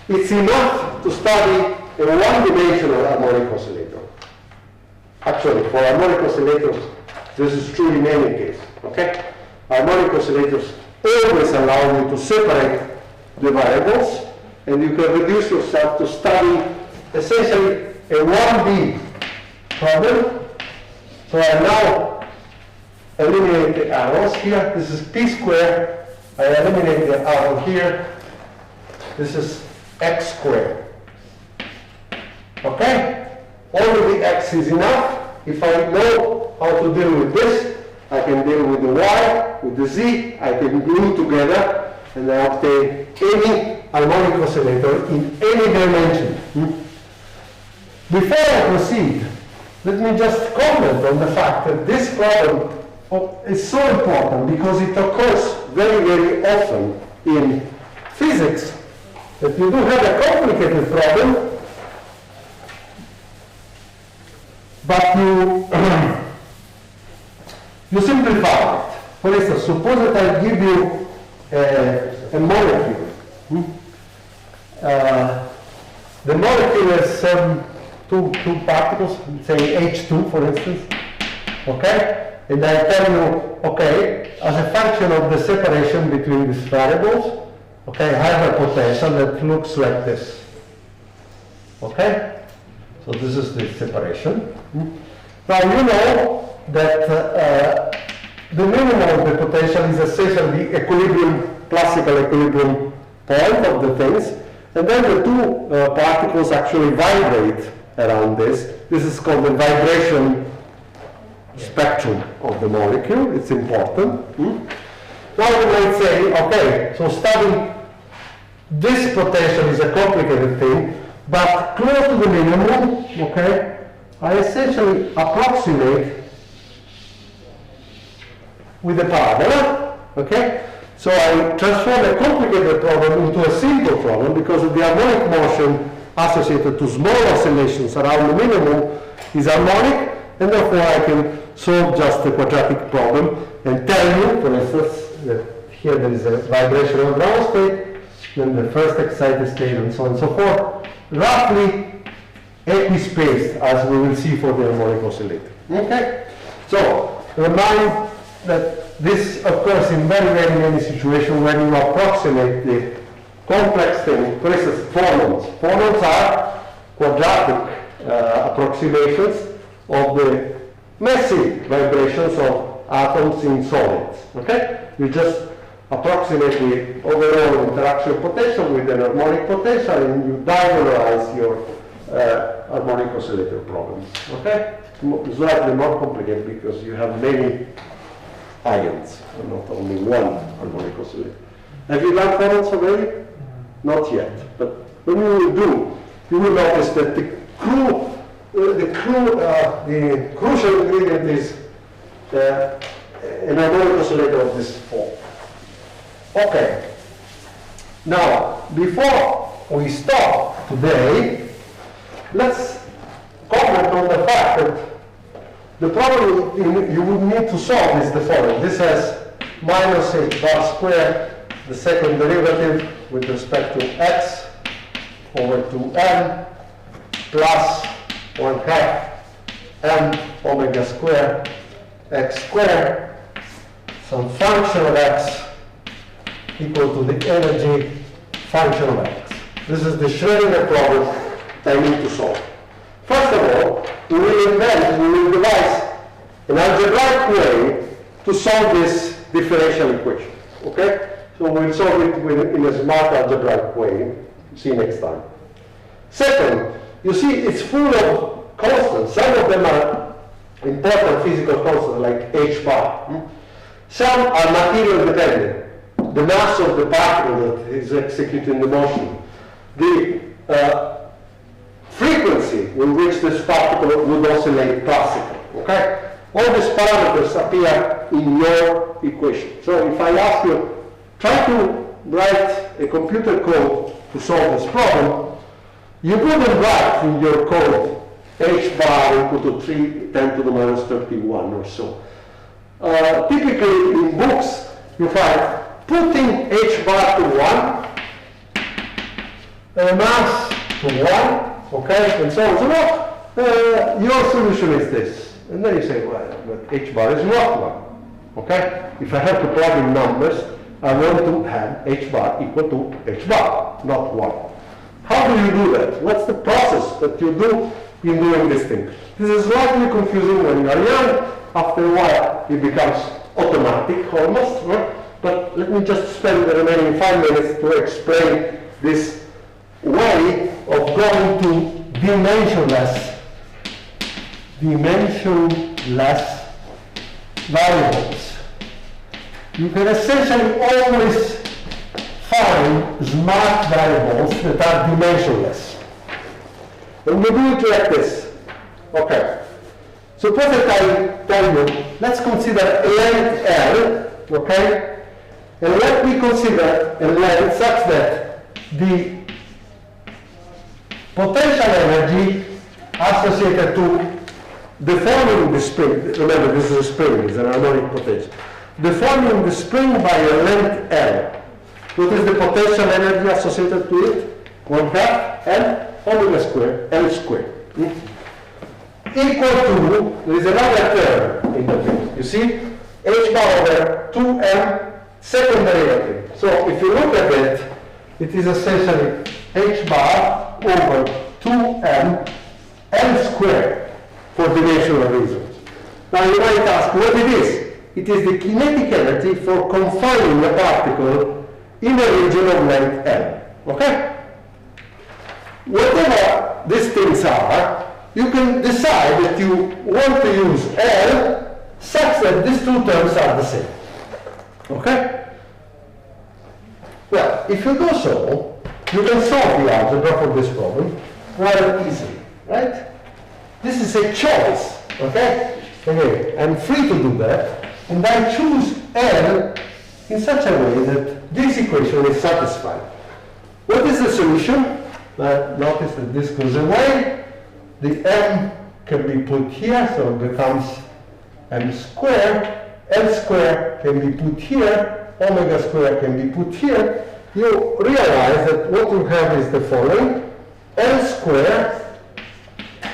Speaker 1: it's enough to study a one-dimensional harmonic oscillator. Actually, for harmonic oscillators, this is true in any case, okay? Harmonic oscillators always allow you to separate the variables, and you can reduce yourself to study essentially a 1D problem. So I now eliminate the arrows here. This is p squared. I eliminate the arrow here. This is x squared. Okay? Only the x is enough. If I know how to deal with this, I can deal with the y, with the z. I can glue together, and I obtain any harmonic oscillator in any dimension. Before I proceed, let me just comment on the fact that this problem is so important because it occurs very, very often in physics, that you do have a complicated problem, but you simplify it. For instance, suppose that I give you a molecule. The molecule has two particles, say H2 for instance, okay? And I tell you, okay, as a function of the separation between these variables, okay, I have a potential that looks like this, okay? So this is the separation. Now you know that the minimum of the potential is essentially the equilibrium, classical equilibrium point of the things, and then the two particles actually vibrate around this. This is called the vibration spectrum of the molecule. It's important. Now you might say, okay, so studying this potential is a complicated thing, but close to the minimum, okay, I essentially approximate with a parabola, okay? So I transform a complicated problem into a simple problem because the harmonic motion associated to small oscillations around the minimum is harmonic, and therefore I can solve just a quadratic problem and tell you, for instance, that here there is a vibration of ground state, then the first excited state, and so on and so forth, roughly equispaced, as we will see for the harmonic oscillator. Okay? So, remind that this occurs in very, very many situations when you approximate the complex thing. For instance, phonons. Phonons are quadratic approximations of the messy vibrations of atoms in solids. Okay? You just approximate the overall interaction potential with an harmonic potential, and you diagonalize your harmonic oscillator problems. Okay? It's slightly more complicated because you have many ions, and not only one harmonic oscillator. Have you done phonons already? Not yet. But when you will do, you will notice that the crucial ingredient is an harmonic oscillator of this form. Okay. Now, before we stop today, let's comment on the fact that the problem you would need to solve is the following. This has minus h bar squared, the second derivative with respect to x over 2n plus 1/2 m omega squared x squared, some function of x equal to the energy function of x. This is the Schrödinger problem that I need to solve. First of all, we will devise an algebraic way to solve this differential equation. Okay? So we'll solve it in a smart algebraic way. See you next time. Second, you see it's full of constants. Some of them are important physical constants like h bar. Some are material dependent. The mass of the particle that is executing the motion. The frequency with which this particle would oscillate classically. Okay? All these parameters appear in your equation. So if I ask you, try to write a computer code to solve this problem, you wouldn't write in your code h bar equal to 3 10 to the minus 31 or so. Typically in books, you find putting h bar to 1, a mass to 1, okay, and so on. So your solution is this. And then you say, well, but h bar is not 1, okay? If I have to plug in numbers, I want to have h bar equal to h bar, not 1. How do you do that? What's the process that you do in doing this thing? This is slightly confusing when you are young. After a while, it becomes automatic almost, right? But let me just spend the remaining 5 minutes to explain this way of going to dimensionless variables. You can essentially always find smart variables that are dimensionless. And we do it like this. Okay. Suppose that I tell you, let's consider length L, okay? And let me consider a length such that the potential energy associated to deforming the spring, remember this is a spring, it's an harmonic potential. Deforming the spring by a length L. What is the potential energy associated to it? 1/2 L omega square, L square. Equal to, there is another term in the field. You see? H bar over 2m second derivative. So if you look at it, it is essentially H bar over 2m L square for dimensional reasons. Now you might ask what it is. It is the kinetic energy for confining a particle in a region of length L. Okay? Whatever these things are, you can decide that you want to use L such that these two terms are the same. Okay? Well, if you do so, you can solve the algebra for this problem rather easily, right? This is a choice, okay? Again, I'm free to do that, and I choose L in such a way that this equation is satisfied. What is the solution? Notice that this goes away. The m can be put here, so it becomes m squared. L squared can be put here. Omega squared can be put here. You realize that what you have is the following. L squared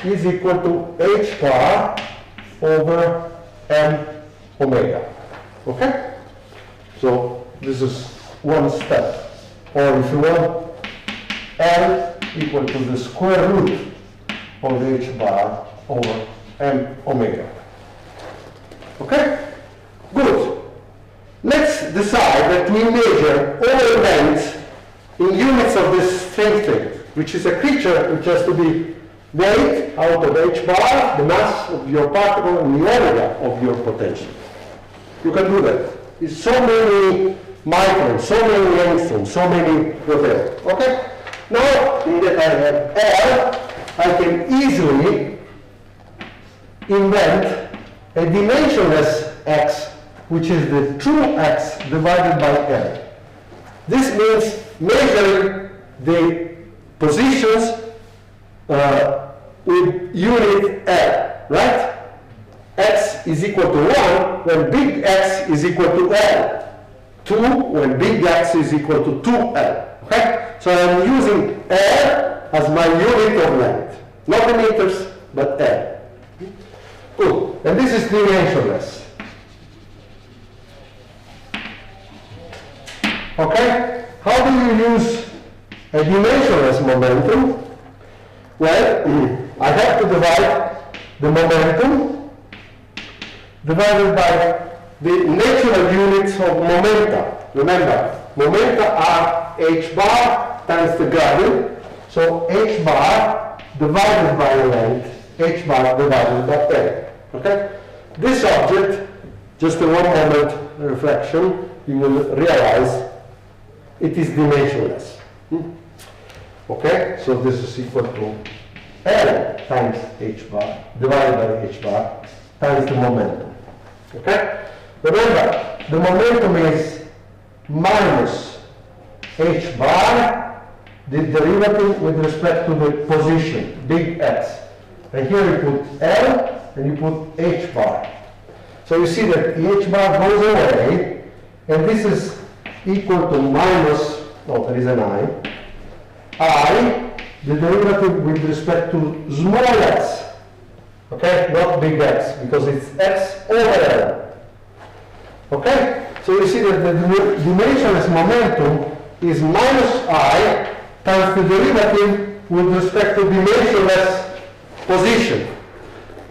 Speaker 1: is equal to h bar over m omega. Okay? So this is one step. Or if you want, L equal to the square root of h bar over m omega. Okay? Good. Let's decide that we measure all lengths in units of this same thing, which is a creature which has to be weight out of h bar, the mass of your particle, and the area of your potential. You can do that. It's so many microns, so many angstroms, so many whatever. Okay? Now that I have L, I can easily invent a dimensionless x, which is the true x divided by L. This means measuring the positions with unit L, right? X is equal to 1 when big X is equal to L. 2 when big X is equal to 2L. Okay? So I'm using L as my unit of length. Not in meters, but L. Good. And this is dimensionless. Okay? How do you use a dimensionless momentum? Well, I have to divide the momentum divided by the natural units of momenta. Remember, momenta are h bar times the gravity. So h bar divided by length, h bar divided by L. Okay? This object just a one moment reflection, you will realize it is dimensionless. Okay, so this is equal to L times h bar divided by h bar times the momentum. Okay, remember the momentum is minus h bar, the derivative with respect to the position, big X. And here you put L and you put h bar. So you see that the h bar goes away, and this is equal to minus, oh, there is an I, the derivative with respect to small x, okay, not big X, because it's x over L. Okay, so you see that the dimensionless momentum is minus I times the derivative with respect to dimensionless position.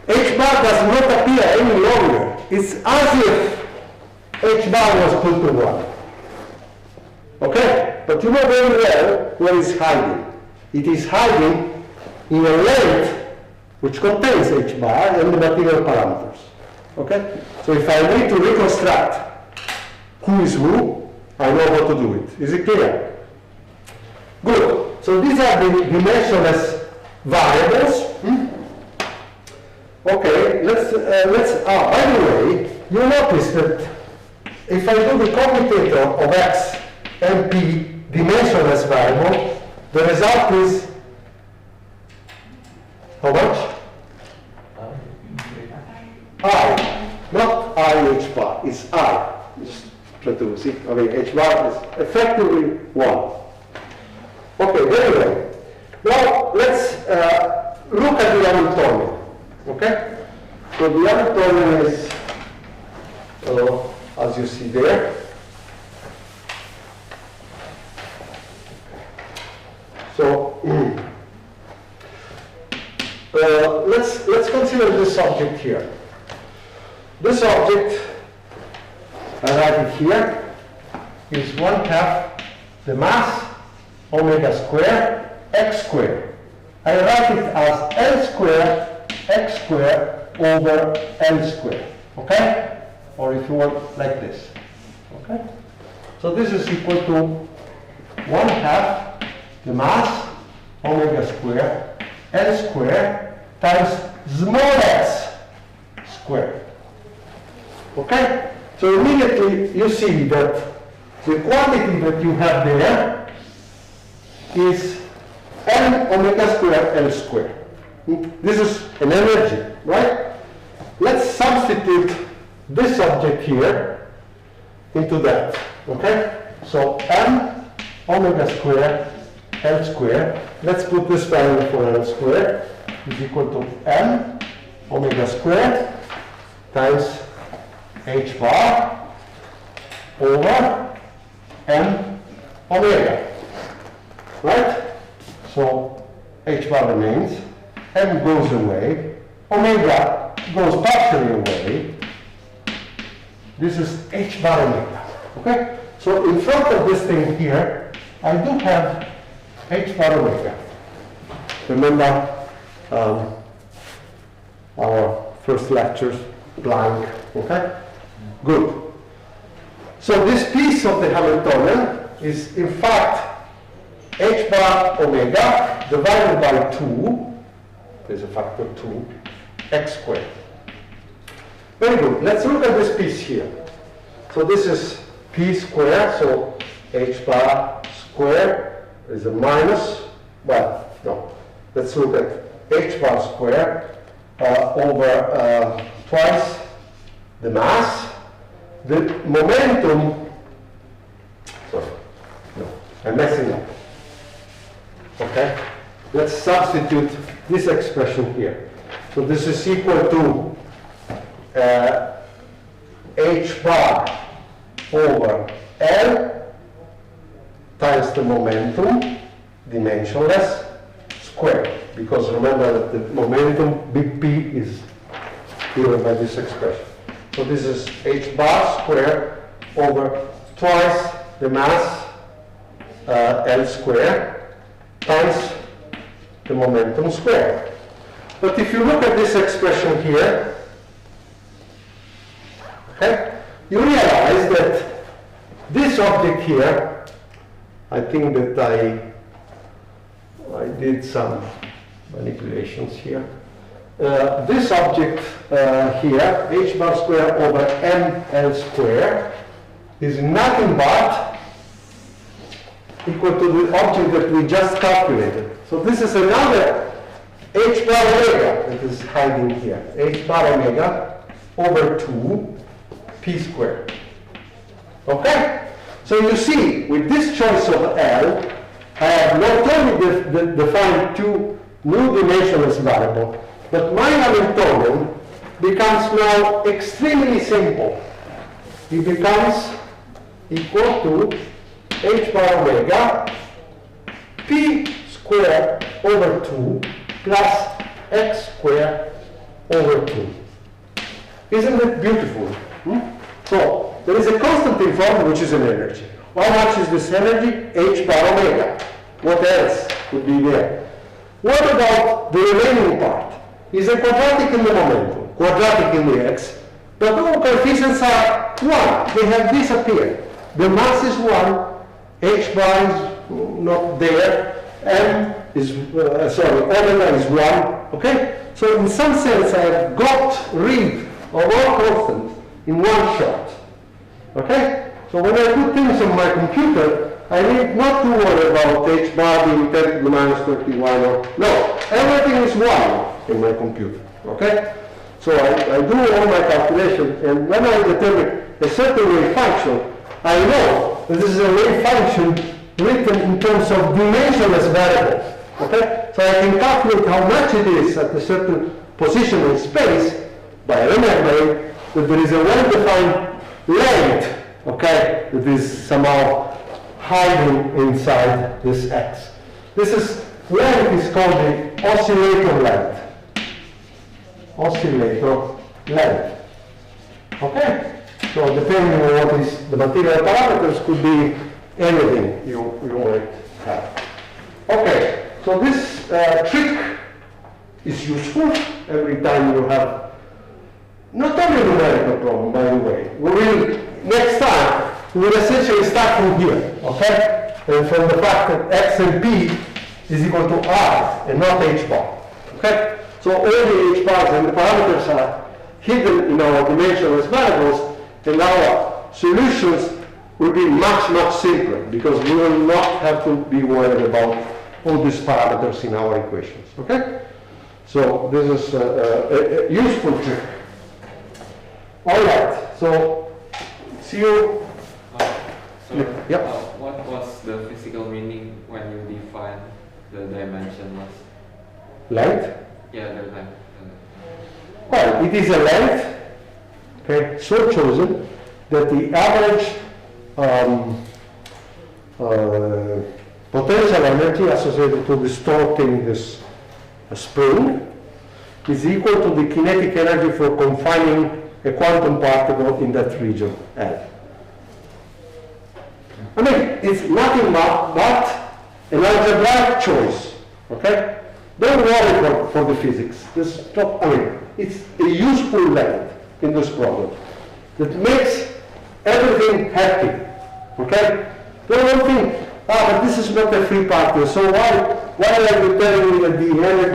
Speaker 1: H bar does not appear any longer. It's as if H bar was put to 1. Okay? But you know very well where it's hiding. It is hiding in a length which contains H bar and the material parameters. Okay? So if I need to reconstruct who is who, I know how to do it. Is it clear? Good. So these are the dimensionless variables. Okay, by the way, you notice that if I do the commutator of x and p dimensionless variable, the result is how much? I, not I h bar, it's I. Just try to see, I mean h bar is effectively 1. Okay, very well. Now let's look at the Hamiltonian. Okay? So the Hamiltonian is, as you see there. So let's consider this object here. This object, I write it here, is 1/2 the mass omega square x square. I write it as L square x square over L square. Okay? Or if you want, like this. Okay? So this is equal to 1/2 the mass omega square L square times small x square. Okay? So immediately you see that the quantity that you have there is m omega square L square. This is an energy, right? Let's substitute this object here into that. Okay? So m omega square L square, let's put this value for L square, is equal to m omega square times h bar over m omega. Right? So h bar remains, m goes away, omega goes partially away. This is h bar omega. Okay? So in front of this thing here, I do have h bar omega. Remember our first lectures, blank. Okay? Good. So this piece of the Hamiltonian is in fact h bar omega divided by 2, there's a factor 2, x squared. Very good. Let's look at this piece here. So this is p squared, so h bar squared is a minus, well, no. Let's look at h bar squared over twice the mass. The momentum, sorry, no, I'm messing up. Okay? Let's substitute this expression here. So this is equal to h bar over L times the momentum, dimensionless, squared. Because remember that the momentum, big P, is given by this expression. So this is h bar squared over twice the mass, L squared, times the momentum squared. But if you look at this expression here, Okay? You realize that this object here, I think that I did some manipulations here. This object here, h bar square over ml square, is nothing but equal to the object that we just calculated. So this is another h bar omega that is hiding here. H bar omega over 2 p squared. Okay? So you see, with this choice of L, I have not only defined two new dimensionless variables, but my Hamiltonian becomes now extremely simple. It becomes equal to h bar omega p squared over 2 plus x squared over 2. Isn't it beautiful? So, there is a constant involved, which is an energy. How much is this energy? H bar omega. What else would be there? What about the remaining part? Is a quadratic in the momentum, quadratic in the x, but all coefficients are 1. They have disappeared. The mass is 1, h bar is not there, m is, omega is 1, okay? So in some sense I have got rid of all constants in one shot, okay? So when I put things on my computer, I need not to worry about h bar being 10 to the minus 31 or, no, everything is 1 in my computer, okay? So I do all my calculations, and when I determine a certain wave function, I know that this is a wave function written in terms of dimensionless variables, okay? So I can calculate how much it is at a certain position in space by remembering that there is a well-defined length, okay, that is somehow hiding inside this x. This length is called the oscillator length. Oscillator length. Okay? So depending on what is the material parameters, could be anything you might have. Okay, so this trick is useful every time you have not only a numerical problem, by the way. We will, next time, we will essentially start from here, okay? And from the fact that x and p is equal to r and not h bar, okay? So all the h bars and the parameters are hidden in our dimensionless variables, and our solutions will be much, much simpler because we will not have to be worried about all these parameters in our equations, okay? So this is a useful trick. All right, so see you.
Speaker 3: What was the physical meaning when you define the dimensionless?
Speaker 1: Length?
Speaker 3: Yeah, the length.
Speaker 1: Well, it is a length, okay, so chosen that the average potential energy associated to distorting this spring is equal to the kinetic energy for confining a quantum particle in that region L. I mean, it's nothing but an algebraic choice, okay? Don't worry for the physics. This not, I mean, it's a useful length in this problem that makes everything happy, okay? Don't think, but this is not a free particle, so why are you telling me that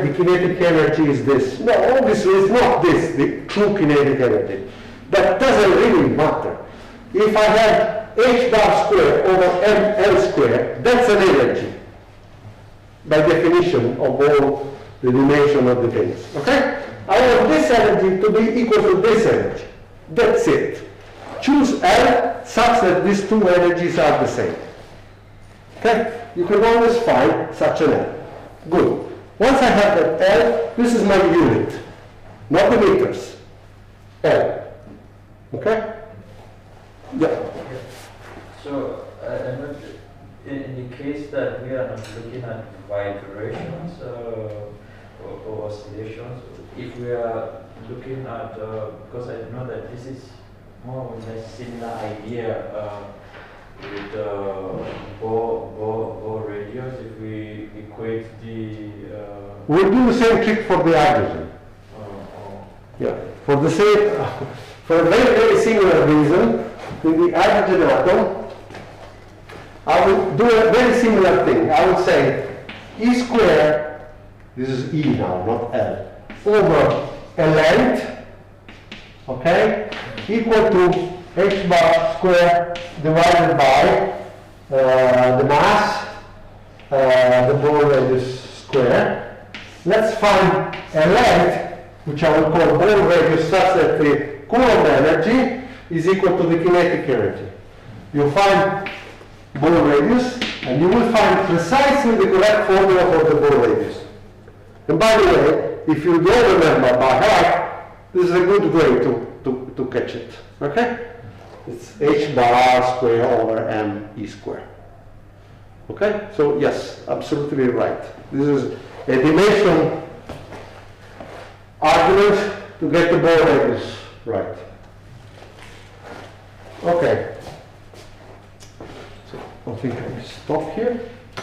Speaker 1: the kinetic energy is this? No, obviously it's not this, the true kinetic energy. That doesn't really matter. If I have h bar square over ml square, that's an energy, by definition of all the dimension of the things. Okay? I want this energy to be equal to this energy. That's it. Choose L such that these two energies are the same. Okay? You can always find such an L. Good. Once I have that L, this is my unit, not the meters. L. Okay? Yeah.
Speaker 4: So, in the case that we are not looking at vibrations or oscillations, if we are looking at, because I know that this is more or less similar idea with Bohr radius, if we equate the...
Speaker 1: We'll do the same trick for the hydrogen. Yeah, for the For a very, very similar reason, in the hydrogen atom, I would do a very similar thing. I would say E square, this is E now, not L, over a length, okay, equal to h bar square divided by the mass, the Bohr radius square. Let's find a length, which I will call Bohr radius, such that the Coulomb energy is equal to the kinetic energy. You find Bohr radius, and you will find precisely the correct formula for the Bohr radius. And by the way, if you don't remember by heart, this is a good way to catch it. Okay? It's h bar square over m e square. Okay? So yes, absolutely right. This is a dimension argument to get the Bohr radius right. Okay. So I think I stop here.